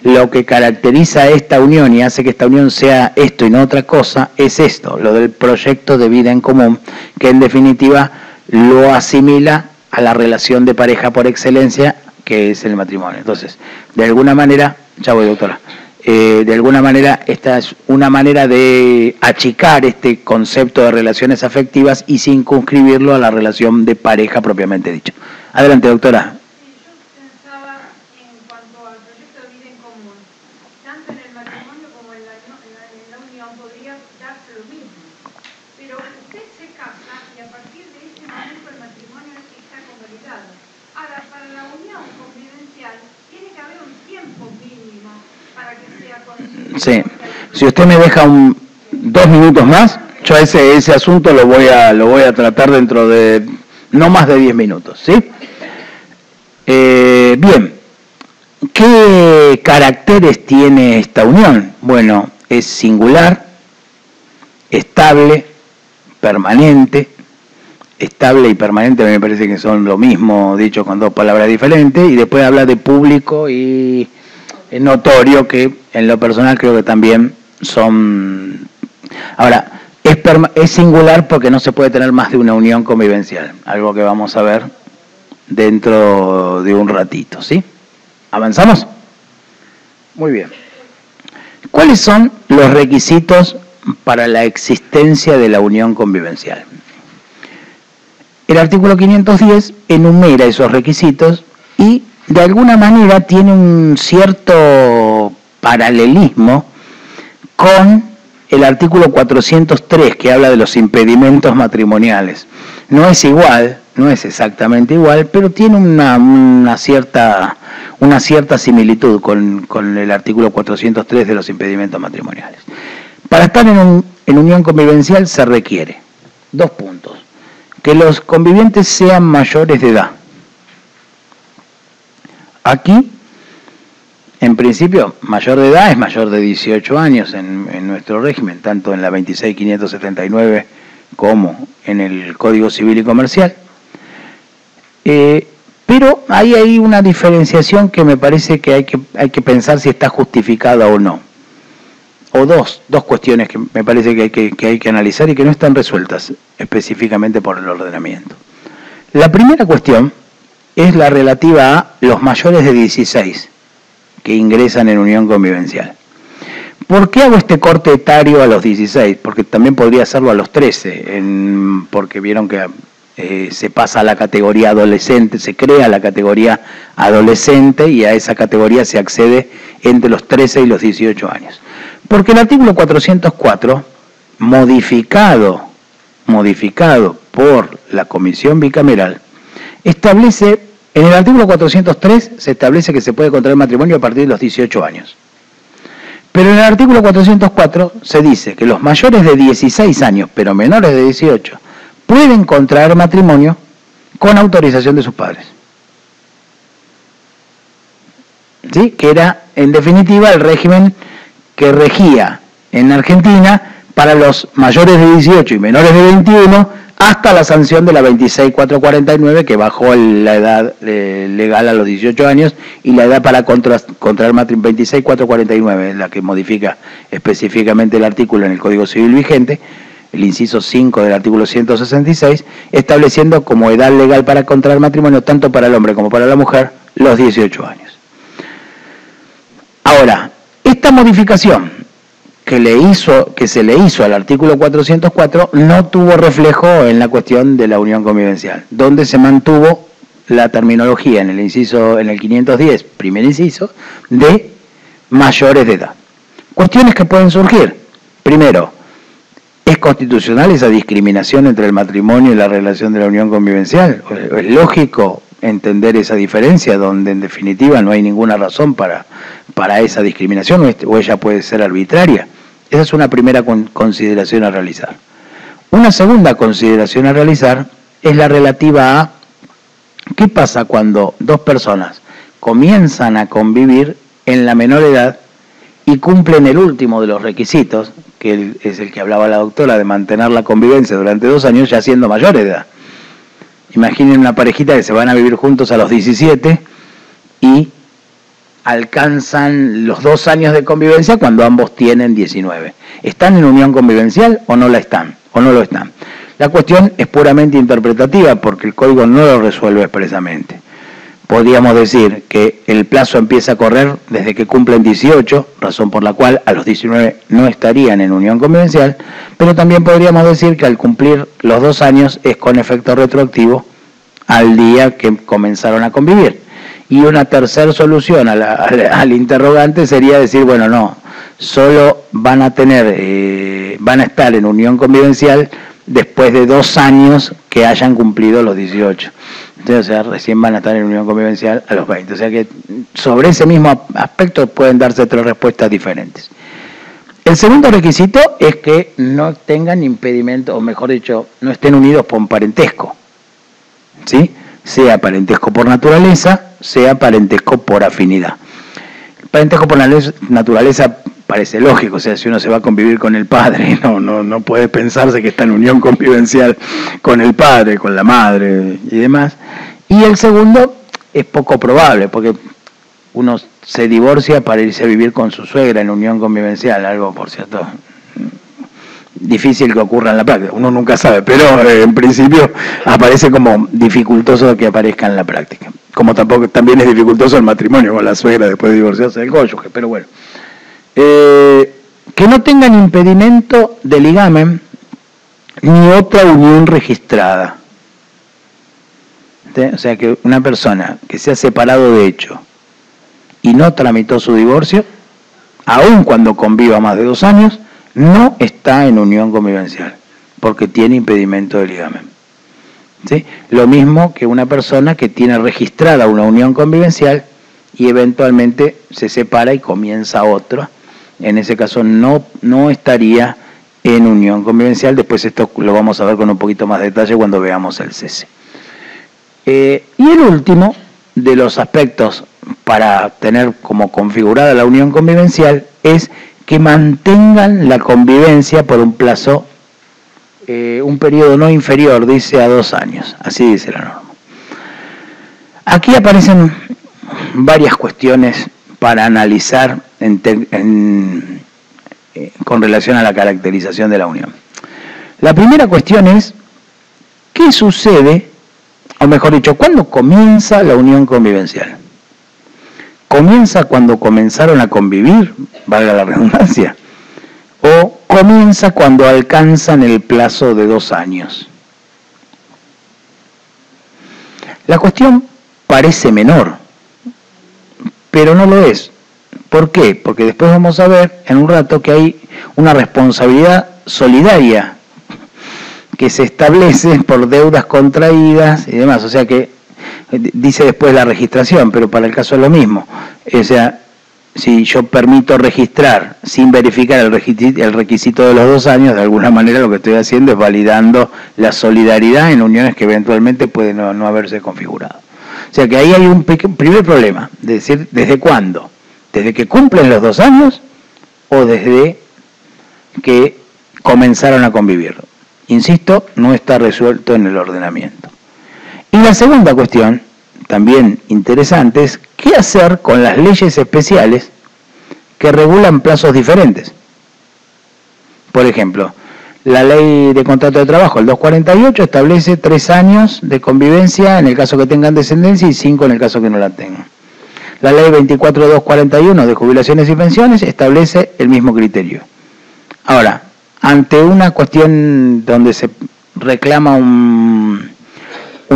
lo que caracteriza a esta unión y hace que esta unión sea esto y no otra cosa es esto, lo del proyecto de vida en común, que en definitiva lo asimila a la relación de pareja por excelencia, que es el matrimonio. Entonces, de alguna manera, ya voy, doctora, de alguna manera esta es una manera de achicar este concepto de relaciones afectivas y circunscribirlo a la relación de pareja propiamente dicha. Adelante, doctora. Sí, yo pensaba en cuanto al proyecto de vida en común, tanto en el matrimonio como en la unión podría darse lo mismo. pero usted se casa y a partir de ese momento el matrimonio está convalidado. Ahora, para la unión convivencial tiene que haber un tiempo mínimo para que sea considerado. Sí, si usted me deja 2 minutos más, yo ese asunto lo voy a tratar dentro de no más de 10 minutos, ¿sí? Bien, ¿qué caracteres tiene esta unión? Bueno, es singular, estable, permanente. Estable y permanente me parece que son lo mismo, dicho con 2 palabras diferentes, y después habla de público y notorio, que en lo personal creo que también son... Ahora, es singular porque no se puede tener más de una unión convivencial, algo que vamos a ver dentro de un ratito, ¿sí? ¿Avanzamos? Muy bien. ¿Cuáles son los requisitos para la existencia de la unión convivencial? El artículo 510 enumera esos requisitos y de alguna manera tiene un cierto paralelismo con el artículo 403 que habla de los impedimentos matrimoniales. No es igual, no es exactamente igual, pero tiene una cierta similitud con el artículo 403 de los impedimentos matrimoniales. Para estar en unión convivencial se requiere 2 puntos. Que los convivientes sean mayores de edad. Aquí, en principio, mayor de edad es mayor de 18 años en nuestro régimen, tanto en la 26.579 como en el Código Civil y Comercial. Pero hay una diferenciación que me parece que hay que pensar si está justificada o no. O dos cuestiones que me parece que hay que analizar y que no están resueltas específicamente por el ordenamiento. La primera cuestión es la relativa a los mayores de 16 que ingresan en unión convivencial. ¿Por qué hago este corte etario a los 16? Porque también podría hacerlo a los 13, porque vieron que se pasa a la categoría adolescente, se crea la categoría adolescente y a esa categoría se accede entre los 13 y los 18 años. Porque el artículo 404, modificado por la Comisión Bicameral, establece, en el artículo 403 se establece que se puede contraer matrimonio a partir de los 18 años. Pero en el artículo 404 se dice que los mayores de 16 años, pero menores de 18, pueden contraer matrimonio con autorización de sus padres. ¿Sí? Que era, en definitiva, el régimen que regía en Argentina para los mayores de 18 y menores de 21 hasta la sanción de la 26.449 que bajó la edad legal a los 18 años y la edad para contraer matrimonio 26.449, la que modifica específicamente el artículo en el Código Civil vigente, el inciso 5 del artículo 166, estableciendo como edad legal para contraer matrimonio tanto para el hombre como para la mujer los 18 años. Ahora, esta modificación que se le hizo al artículo 404 no tuvo reflejo en la cuestión de la unión convivencial, donde se mantuvo la terminología en el 510, primer inciso, de mayores de edad. Cuestiones que pueden surgir. Primero, ¿es constitucional esa discriminación entre el matrimonio y la relación de la unión convivencial? ¿Es lógico entender esa diferencia donde en definitiva no hay ninguna razón para esa discriminación o ella puede ser arbitraria? Esa es una primera consideración a realizar. Una segunda consideración a realizar es la relativa a qué pasa cuando 2 personas comienzan a convivir en la menor edad y cumplen el último de los requisitos, que es el que hablaba la doctora, de mantener la convivencia durante 2 años ya siendo mayores de edad. Imaginen una parejita que se van a vivir juntos a los 17 y alcanzan los 2 años de convivencia cuando ambos tienen 19. ¿Están en unión convivencial o no la están? ¿O no lo están? La cuestión es puramente interpretativa porque el código no lo resuelve expresamente. Podríamos decir que el plazo empieza a correr desde que cumplen 18, razón por la cual a los 19 no estarían en unión convivencial, pero también podríamos decir que al cumplir los 2 años es con efecto retroactivo al día que comenzaron a convivir. Y una tercera solución al interrogante sería decir, bueno, no, solo van a estar en unión convivencial después de 2 años que hayan cumplido los 18. Entonces, o sea, recién van a estar en unión convivencial a los 20. O sea que sobre ese mismo aspecto pueden darse 3 respuestas diferentes. El segundo requisito es que no tengan impedimento, o mejor dicho, no estén unidos por parentesco, ¿sí? Sea parentesco por naturaleza, sea parentesco por afinidad. El parentesco por naturaleza parece lógico, o sea, si uno se va a convivir con el padre, no puede pensarse que está en unión convivencial con el padre, con la madre y demás. Y el segundo es poco probable, porque uno se divorcia para irse a vivir con su suegra en unión convivencial, algo, por cierto, difícil que ocurra en la práctica. Uno nunca sabe, pero en principio aparece como dificultoso que aparezca en la práctica. Como también es dificultoso el matrimonio con la suegra después de divorciarse del cónyuge, pero bueno. Que no tengan impedimento de ligamen ni otra unión registrada. ¿Sí? O sea, que una persona que se ha separado de hecho y no tramitó su divorcio, aun cuando conviva más de 2 años, no está en unión convivencial, porque tiene impedimento de ligamen. ¿Sí? Lo mismo que una persona que tiene registrada una unión convivencial y eventualmente se separa y comienza otra. En ese caso no estaría en unión convivencial. Después esto lo vamos a ver con un poquito más de detalle cuando veamos el cese. Y el último de los aspectos para tener como configurada la unión convivencial es que mantengan la convivencia por un plazo, un periodo no inferior, dice, a 2 años. Así dice la norma. Aquí aparecen varias cuestiones para analizar con relación a la caracterización de la unión. La primera cuestión es, ¿qué sucede, o mejor dicho, cuándo comienza la unión convivencial? ¿Comienza cuando comenzaron a convivir, valga la redundancia? ¿O comienza cuando alcanzan el plazo de 2 años? La cuestión parece menor, pero no lo es. ¿Por qué? Porque después vamos a ver en un rato que hay una responsabilidad solidaria que se establece por deudas contraídas y demás. O sea que dice después la registración, pero para el caso es lo mismo. O sea, si yo permito registrar sin verificar el requisito de los 2 años, de alguna manera lo que estoy haciendo es validando la solidaridad en uniones que eventualmente pueden no haberse configurado. O sea que ahí hay un primer problema, de decir, ¿desde cuándo? ¿Desde que cumplen los 2 años o desde que comenzaron a convivir? Insisto, no está resuelto en el ordenamiento. Y la segunda cuestión, también interesante, es qué hacer con las leyes especiales que regulan plazos diferentes. Por ejemplo, la ley de contrato de trabajo, el 248, establece 3 años de convivencia en el caso que tengan descendencia y 5 en el caso que no la tengan. La ley 24241 de jubilaciones y pensiones establece el mismo criterio. Ahora, ante una cuestión donde se reclama un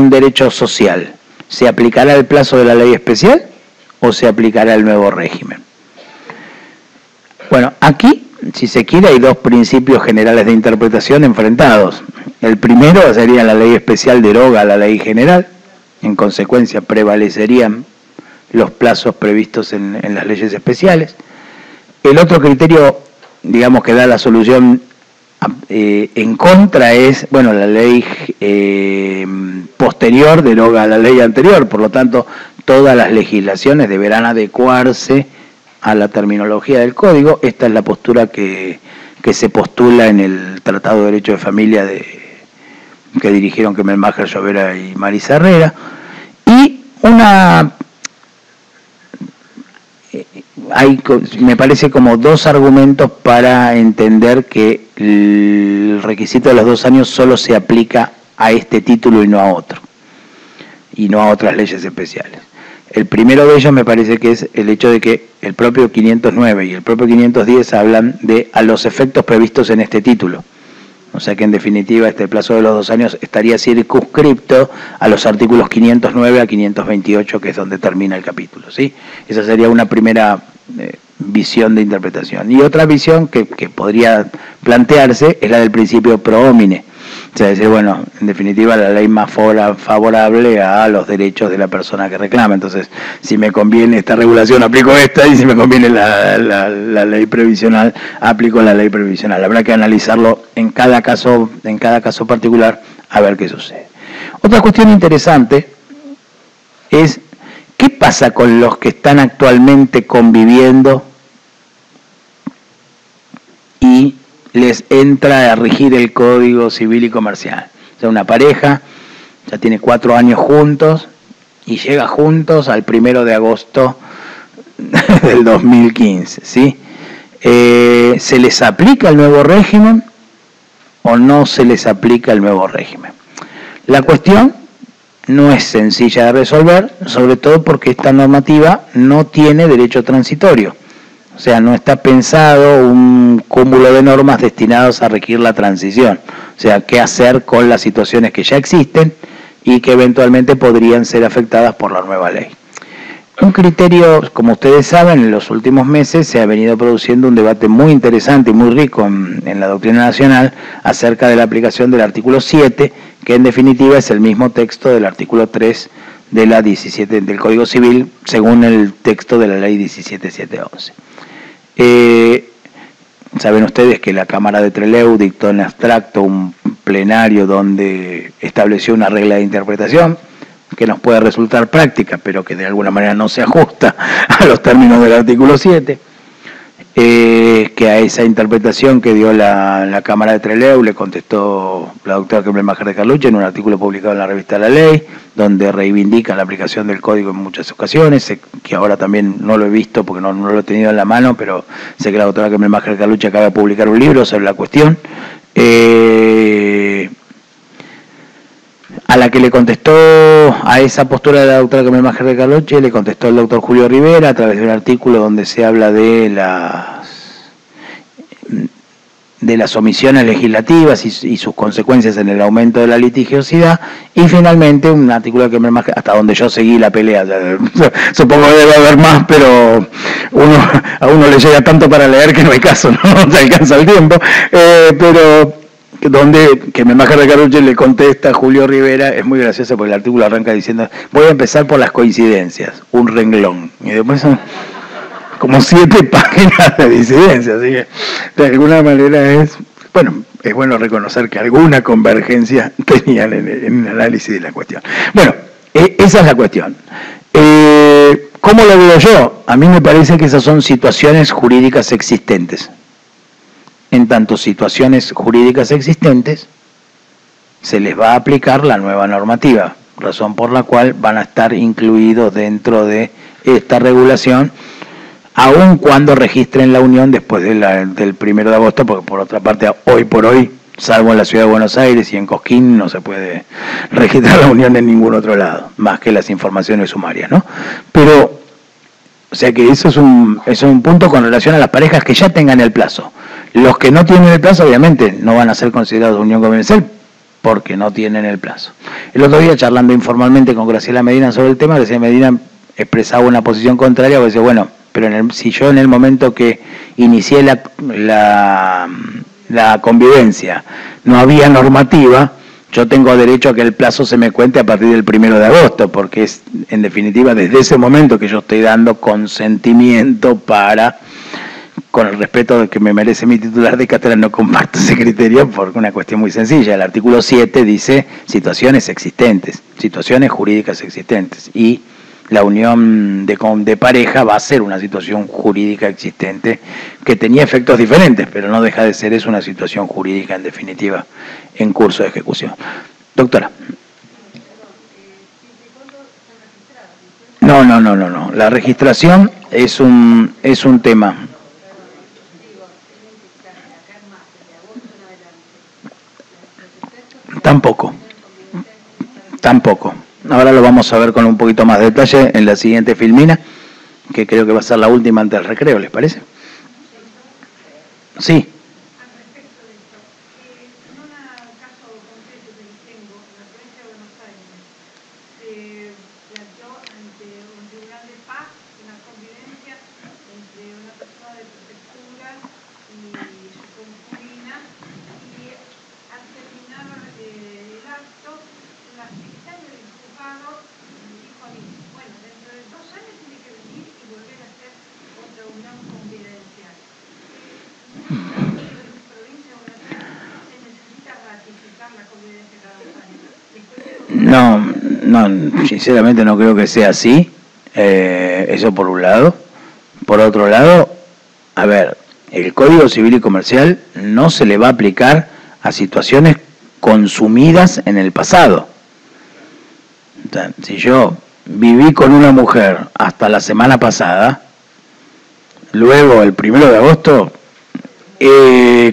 derecho social, ¿se aplicará el plazo de la ley especial o se aplicará el nuevo régimen? Bueno, aquí, si se quiere, hay 2 principios generales de interpretación enfrentados. El primero sería la ley especial deroga la ley general, en consecuencia prevalecerían los plazos previstos en las leyes especiales. El otro criterio, digamos, que da la solución en contra es, bueno, la ley posterior deroga la ley anterior, por lo tanto, todas las legislaciones deberán adecuarse a la terminología del código. Esta es la postura que se postula en el Tratado de Derecho de Familia que dirigieron Kemelmacher, Llovera y Marisa Herrera. Y hay, me parece, como 2 argumentos para entender que el requisito de los 2 años solo se aplica a este título y no a otro, y no a otras leyes especiales. El primero de ellos me parece que es el hecho de que el propio 509 y el propio 510 hablan de a los efectos previstos en este título. O sea que en definitiva este plazo de los 2 años estaría circunscripto a los artículos 509 a 528, que es donde termina el capítulo, ¿sí? Esa sería una primera visión de interpretación. Y otra visión que podría plantearse es la del principio pro homine, O sea, decir, bueno, en definitiva la ley más favorable a los derechos de la persona que reclama. Entonces, si me conviene esta regulación, aplico esta, y si me conviene la ley previsional, aplico la ley previsional. Habrá que analizarlo en cada caso particular, a ver qué sucede. Otra cuestión interesante es, ¿qué pasa con los que están actualmente conviviendo y les entra a regir el Código Civil y Comercial? O sea, una pareja ya tiene 4 años juntos y llega juntos al 1 de agosto del 2015, ¿sí? ¿Se les aplica el nuevo régimen o no se les aplica el nuevo régimen? La cuestión no es sencilla de resolver, sobre todo porque esta normativa no tiene derecho transitorio. O sea, no está pensado un cúmulo de normas destinados a regir la transición. O sea, qué hacer con las situaciones que ya existen y que eventualmente podrían ser afectadas por la nueva ley. Un criterio, como ustedes saben, en los últimos meses se ha venido produciendo un debate muy interesante y muy rico en la doctrina nacional acerca de la aplicación del artículo 7, que en definitiva es el mismo texto del artículo 3 de la 17 del Código Civil, según el texto de la ley 17711. Saben ustedes que la Cámara de Trelew dictó en abstracto un plenario donde estableció una regla de interpretación que nos puede resultar práctica, pero que de alguna manera no se ajusta a los términos del artículo 7, que a esa interpretación que dio la Cámara de Trelew le contestó la doctora Clemen Majer de Carlucci en un artículo publicado en la revista La Ley, donde reivindica la aplicación del código en muchas ocasiones, que ahora también no lo he visto porque no lo he tenido en la mano, pero sé que la doctora Clemen Majer de Carlucci acaba de publicar un libro sobre la cuestión. A la que le contestó, a esa postura de la doctora Clemen Majer de Carlucci, le contestó el doctor Julio Rivera a través de un artículo donde se habla de las omisiones legislativas y sus consecuencias en el aumento de la litigiosidad, y finalmente un artículo que hasta donde yo seguí la pelea, supongo que debe haber más, pero a uno le llega tanto para leer que no hay caso, no se alcanza el tiempo, pero donde Clemen Majer de Carlucci le contesta a Julio Rivera. Es muy gracioso porque el artículo arranca diciendo: voy a empezar por las coincidencias, un renglón, y después son como 7 páginas de disidencia, así que de alguna manera es bueno reconocer que alguna convergencia tenían en el análisis de la cuestión. Bueno, esa es la cuestión. ¿Cómo lo veo yo? A mí me parece que esas son situaciones jurídicas existentes. En tanto situaciones jurídicas existentes, se les va a aplicar la nueva normativa, razón por la cual van a estar incluidos dentro de esta regulación, aun cuando registren la unión después del 1 de agosto, porque por otra parte, hoy por hoy, salvo en la ciudad de Buenos Aires y en Cosquín, no se puede registrar la unión en ningún otro lado, más que las informaciones sumarias, ¿no? Pero, o sea que eso es un punto con relación a las parejas que ya tengan el plazo. Los que no tienen el plazo, obviamente, no van a ser considerados unión convivencial porque no tienen el plazo. El otro día, charlando informalmente con Graciela Medina sobre el tema, Graciela Medina expresaba una posición contraria, porque decía, bueno, pero si yo en el momento que inicié la convivencia no había normativa, yo tengo derecho a que el plazo se me cuente a partir del 1 de agosto, porque es, en definitiva, desde ese momento que yo estoy dando consentimiento para, con el respeto de que me merece mi titular de cátedra, no comparto ese criterio por una cuestión muy sencilla. El artículo 7 dice situaciones existentes, situaciones jurídicas existentes, y la unión de pareja va a ser una situación jurídica existente que tenía efectos diferentes, pero no deja de ser, es una situación jurídica en definitiva en curso de ejecución. Doctora. No. La registración es un tema. Tampoco. Ahora lo vamos a ver con un poquito más de detalle en la siguiente filmina, que creo que va a ser la última antes del recreo, ¿les parece? Sí. la secretaria del juzgado me dijo a mí, bueno, dentro de 2 años tiene que venir y volver a hacer otra unión confidencial. En la provincia de Buenos Aires se necesita ratificar la convivencia cada 2 años. No, sinceramente no creo que sea así. Eso por un lado. Por otro lado, a ver, el Código Civil y Comercial no se le va a aplicar a situaciones consumidas en el pasado. O sea, si yo viví con una mujer hasta la semana pasada, luego el 1 de agosto,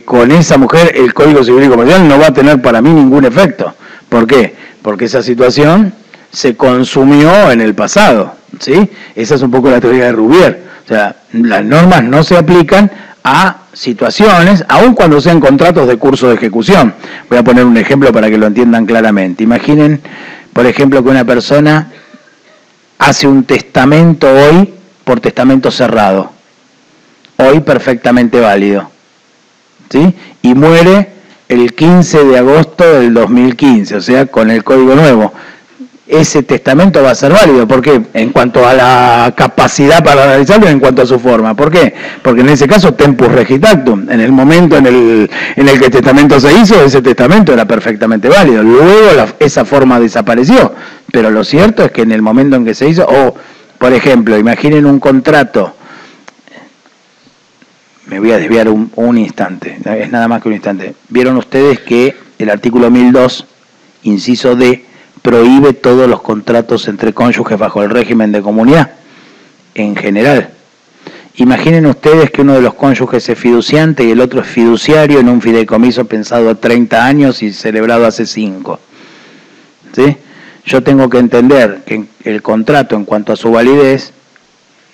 con esa mujer el Código Civil y Comercial no va a tener para mí ningún efecto. ¿Por qué? Porque esa situación se consumió en el pasado, ¿sí? Esa es un poco la teoría de Rubier. O sea, las normas no se aplican a situaciones, aun cuando sean contratos de curso de ejecución. Voy a poner un ejemplo para que lo entiendan claramente. Imaginen, por ejemplo, que una persona hace un testamento hoy por testamento cerrado, hoy perfectamente válido, ¿sí? Y muere el 15 de agosto del 2015, o sea, con el código nuevo. Ese testamento va a ser válido. ¿Por qué? En cuanto a la capacidad para realizarlo y en cuanto a su forma. ¿Por qué? Porque en ese caso, tempus regitactum. En el momento en el que el testamento se hizo, ese testamento era perfectamente válido. Luego esa forma desapareció. Pero lo cierto es que en el momento en que se hizo, o, por ejemplo, imaginen un contrato. Me voy a desviar un instante, es nada más que un instante. ¿Vieron ustedes que el artículo 1002, inciso D, prohíbe todos los contratos entre cónyuges bajo el régimen de comunidad, en general? Imaginen ustedes que uno de los cónyuges es fiduciante y el otro es fiduciario en un fideicomiso pensado a 30 años y celebrado hace 5. ¿Sí? Yo tengo que entender que el contrato, en cuanto a su validez,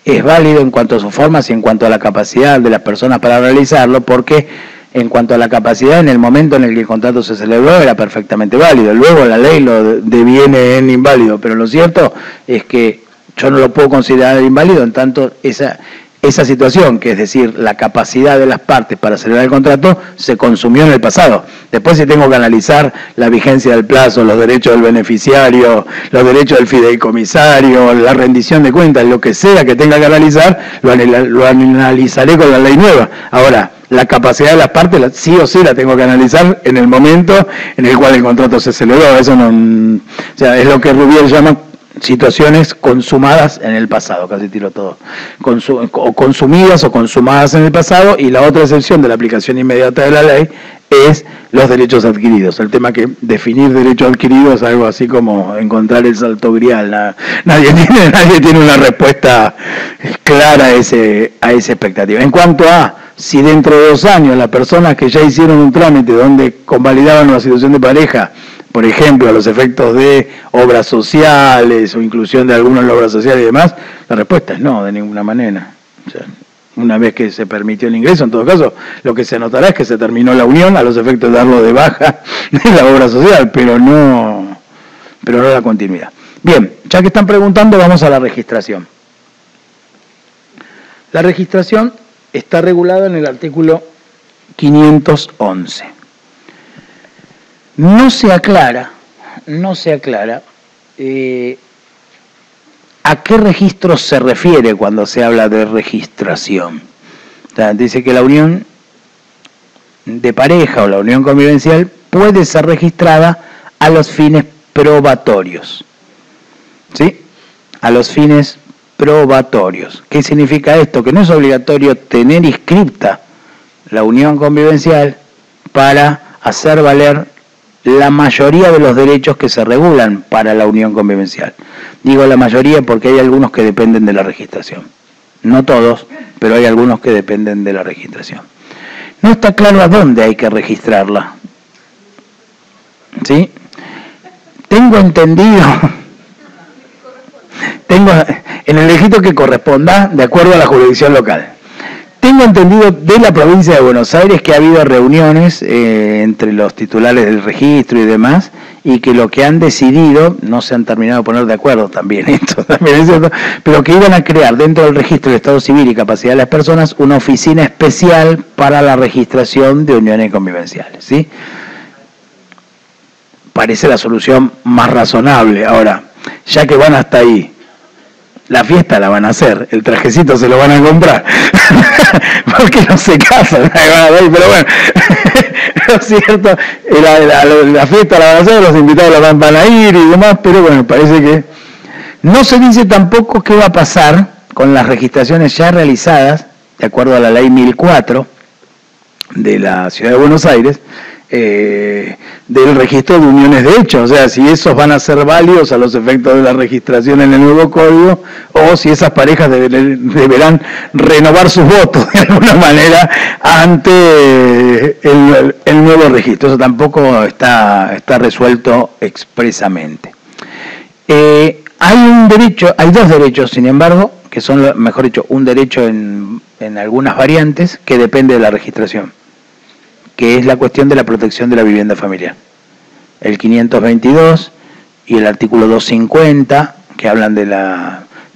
es válido en cuanto a sus formas y en cuanto a la capacidad de las personas para realizarlo, porque en cuanto a la capacidad, en el momento en el que el contrato se celebró era perfectamente válido. Luego la ley lo deviene en inválido, pero lo cierto es que yo no lo puedo considerar inválido en tanto esa situación, que es decir, la capacidad de las partes para celebrar el contrato, se consumió en el pasado. Después, si tengo que analizar la vigencia del plazo, los derechos del beneficiario, los derechos del fideicomisario, la rendición de cuentas, lo que sea que tenga que analizar, lo analizaré con la ley nueva. Ahora, la capacidad de las partes sí o sí la tengo que analizar en el momento en el cual el contrato se celebró. Eso no, o sea, es lo que Rubier llama situaciones consumadas en el pasado, casi tiro todo, o consumidas o consumadas en el pasado. Y la otra excepción de la aplicación inmediata de la ley es los derechos adquiridos. El tema que definir derecho adquirido es algo así como encontrar el santo grial. Nadie tiene una respuesta clara a esa expectativa. En cuanto a si dentro de 2 años las personas que ya hicieron un trámite donde convalidaban una situación de pareja, por ejemplo, a los efectos de obras sociales o inclusión de algunos en la obra social y demás, la respuesta es no, de ninguna manera. O sea, una vez que se permitió el ingreso, en todo caso, lo que se notará es que se terminó la unión a los efectos de darlo de baja de la obra social, pero no la continuidad. Bien, ya que están preguntando, vamos a la registración. La registración está regulada en el artículo 511. No se aclara a qué registro se refiere cuando se habla de registración. O sea, dice que la unión de pareja o la unión convivencial puede ser registrada a los fines probatorios. ¿Sí? A los fines probatorios. ¿Qué significa esto? Que no es obligatorio tener inscripta la unión convivencial para hacer valer la mayoría de los derechos que se regulan para la unión convivencial. Digo la mayoría porque hay algunos que dependen de la registración. No todos, pero hay algunos que dependen de la registración. No está claro a dónde hay que registrarla. ¿Sí? Tengo entendido en el registro que corresponda de acuerdo a la jurisdicción local. Tengo entendido de la provincia de Buenos Aires que ha habido reuniones entre los titulares del registro y demás, y que lo que han decidido, no se han terminado de poner de acuerdo también, esto también es cierto, pero que iban a crear dentro del registro del Estado Civil y Capacidad de las Personas una oficina especial para la registración de uniones convivenciales, ¿sí? parece la solución más razonable. Ahora, ya que van hasta ahí, la fiesta la van a hacer, el trajecito se lo van a comprar, porque no se casan, pero bueno, lo cierto, la fiesta la van a hacer, los invitados la van a ir y demás, pero bueno, parece que no se dice tampoco qué va a pasar con las registraciones ya realizadas, de acuerdo a la ley 1004 de la Ciudad de Buenos Aires, del registro de uniones de hecho, o sea, si esos van a ser válidos a los efectos de la registración en el nuevo código, o si esas parejas deberán renovar sus votos de alguna manera ante el nuevo registro. Eso tampoco está resuelto expresamente. Hay dos derechos, sin embargo, que son, mejor dicho, un derecho en algunas variantes que depende de la registración, que es la cuestión de la protección de la vivienda familiar. El 522 y el artículo 250, que hablan de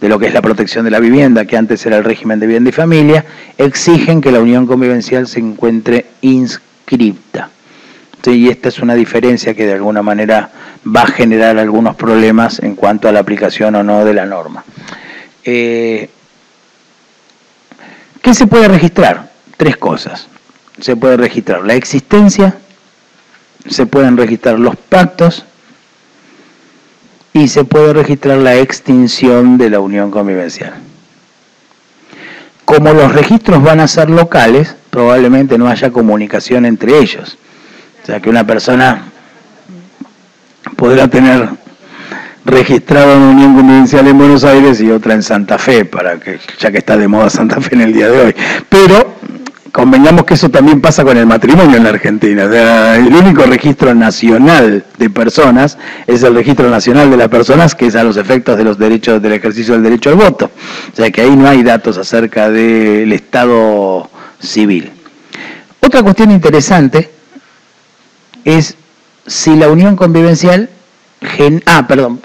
lo que es la protección de la vivienda, que antes era el régimen de vivienda y familia, exigen que la unión convivencial se encuentre inscripta. Sí, y esta es una diferencia que de alguna manera va a generar algunos problemas en cuanto a la aplicación o no de la norma. ¿Qué se puede registrar? Tres cosas. Se puede registrar la existencia, se pueden registrar los pactos y se puede registrar la extinción de la unión convivencial. Como los registros van a ser locales, probablemente no haya comunicación entre ellos. O sea que una persona podrá tener registrada una unión convivencial en Buenos Aires y otra en Santa Fe, ya que está de moda Santa Fe en el día de hoy. Pero convengamos que eso también pasa con el matrimonio en la Argentina. O sea, el único registro nacional de personas es el registro nacional de las personas, que es a los efectos de los derechos del ejercicio del derecho al voto. O sea que ahí no hay datos acerca del estado civil. Otra cuestión interesante es si la unión convivencial...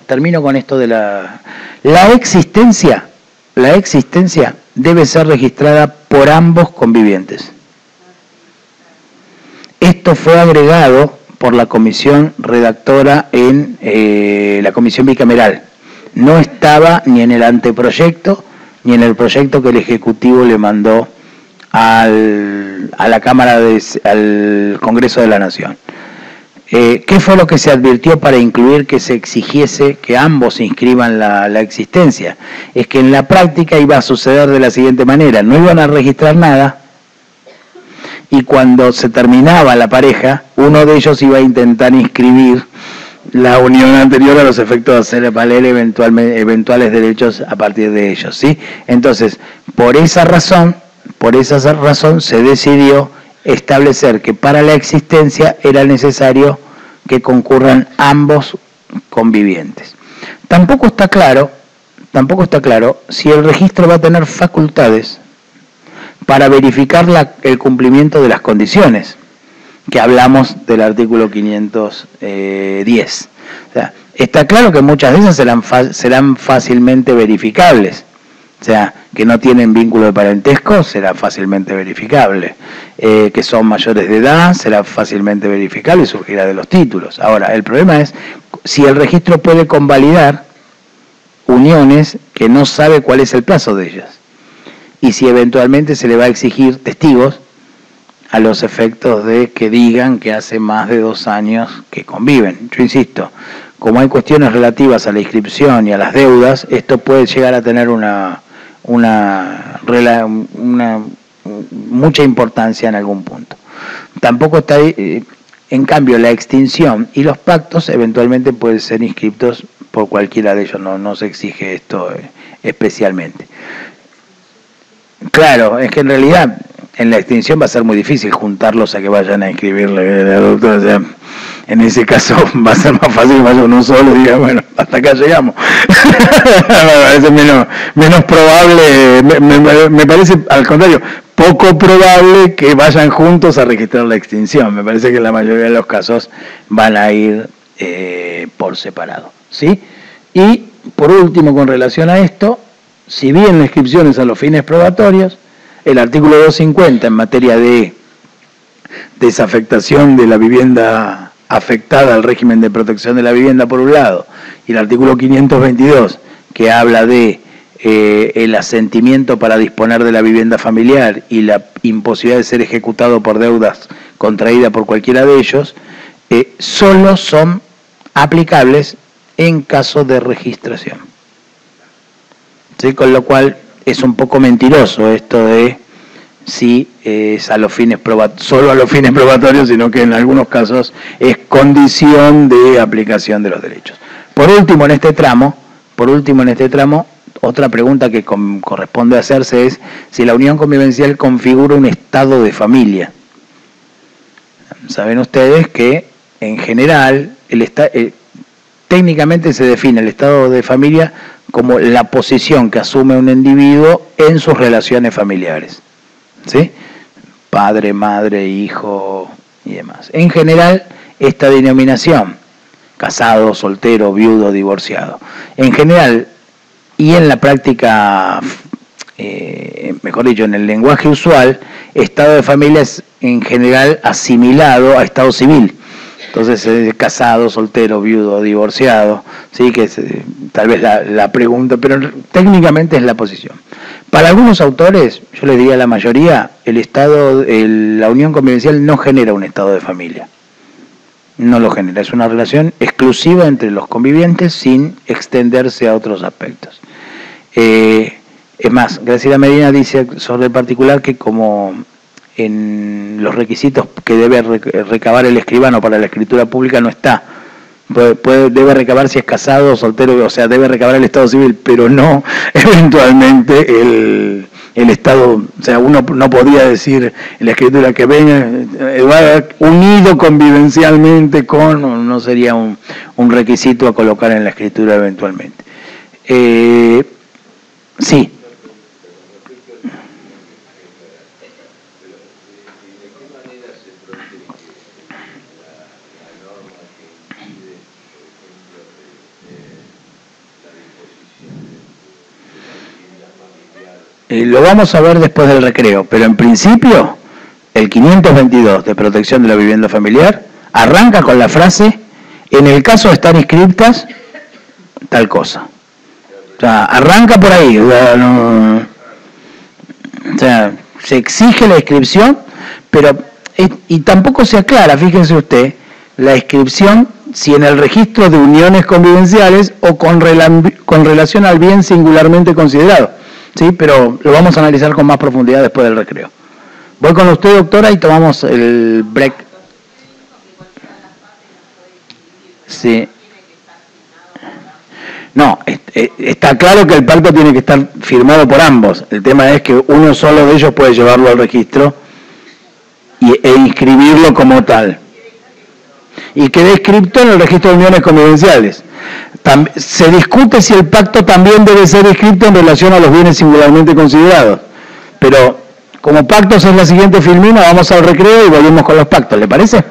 termino con esto de la existencia. La existencia debe ser registrada por ambos convivientes. Esto fue agregado por la comisión redactora en la comisión bicameral. No estaba ni en el anteproyecto ni en el proyecto que el Ejecutivo le mandó al Congreso de la Nación. ¿Qué fue lo que se advirtió para incluir que se exigiese que ambos inscriban la existencia? Es que en la práctica iba a suceder de la siguiente manera: no iban a registrar nada y cuando se terminaba la pareja, uno de ellos iba a intentar inscribir la unión anterior a los efectos de hacer valer eventuales derechos a partir de ellos, ¿sí? Entonces, por esa razón se decidió establecer que para la existencia era necesario que concurran ambos convivientes. Tampoco está claro si el registro va a tener facultades para verificar el cumplimiento de las condiciones, que hablamos del artículo 510. O sea, está claro que muchas de esas serán fácilmente verificables. O sea, que no tienen vínculo de parentesco, será fácilmente verificable. Que son mayores de edad, será fácilmente verificable y surgirá de los títulos. Ahora, el problema es si el registro puede convalidar uniones que no sabe cuál es el plazo de ellas. Y si eventualmente se le va a exigir testigos a los efectos de que digan que hace más de 2 años que conviven. Yo insisto, como hay cuestiones relativas a la inscripción y a las deudas, esto puede llegar a tener mucha importancia en algún punto. Tampoco está en cambio la extinción y los pactos eventualmente pueden ser inscriptos por cualquiera de ellos, no se exige esto especialmente. Claro, es que en realidad en la extinción va a ser muy difícil juntarlos a que vayan a inscribirle la doctora, o sea, en ese caso va a ser más fácil que vaya uno solo y diga, bueno, hasta acá llegamos. Me parece menos probable, me parece al contrario, poco probable que vayan juntos a registrar la extinción. Me parece que en la mayoría de los casos van a ir por separado, ¿sí? Y por último, con relación a esto, si bien la inscripción es a los fines probatorios, el artículo 250 en materia de desafectación de la vivienda afectada al régimen de protección de la vivienda por un lado, y el artículo 522, que habla de el asentimiento para disponer de la vivienda familiar y la imposibilidad de ser ejecutado por deudas contraídas por cualquiera de ellos, solo son aplicables en caso de registración. ¿Sí? Con lo cual es un poco mentiroso esto de si es a los fines solo a los fines probatorios, sino que en algunos casos es condición de aplicación de los derechos. Por último en este tramo, otra pregunta que corresponde hacerse es si la unión convivencial configura un estado de familia. Saben ustedes que en general técnicamente se define el estado de familia como la posición que asume un individuo en sus relaciones familiares, ¿sí? Padre, madre, hijo y demás. En general, esta denominación, casado, soltero, viudo, divorciado, en general y en la práctica, mejor dicho, en el lenguaje usual, estado de familia es en general asimilado a estado civil. Entonces, casado, soltero, viudo, divorciado, sí, que es tal vez la pregunta, pero técnicamente es la posición. Para algunos autores, yo les diría a la mayoría, la unión convivencial no genera un estado de familia. No lo genera, es una relación exclusiva entre los convivientes sin extenderse a otros aspectos. Es más, Graciela Medina dice sobre el particular que como en los requisitos que debe recabar el escribano para la escritura pública no está. Debe recabar si es casado o soltero, o sea, debe recabar el estado civil, pero no eventualmente el estado, o sea, uno no podría decir en la escritura que venga unido convivencialmente con, no sería un requisito a colocar en la escritura eventualmente. Sí. Lo vamos a ver después del recreo, pero en principio el 522 de protección de la vivienda familiar arranca con la frase: en el caso de estar inscriptas, tal cosa. O sea, arranca por ahí. O sea, se exige la inscripción, pero y tampoco se aclara, fíjense usted, la inscripción si en el registro de uniones convivenciales o con relación al bien singularmente considerado. Sí, pero lo vamos a analizar con más profundidad después del recreo. Voy con usted, doctora, y tomamos el break. Sí. No, está claro que el pacto tiene que estar firmado por ambos. El tema es que uno solo de ellos puede llevarlo al registro e inscribirlo como tal. Y quede inscripto en el registro de uniones convivenciales. Se discute si el pacto también debe ser inscrito en relación a los bienes singularmente considerados. Pero como pactos es la siguiente filmina, vamos al recreo y volvemos con los pactos, ¿le parece?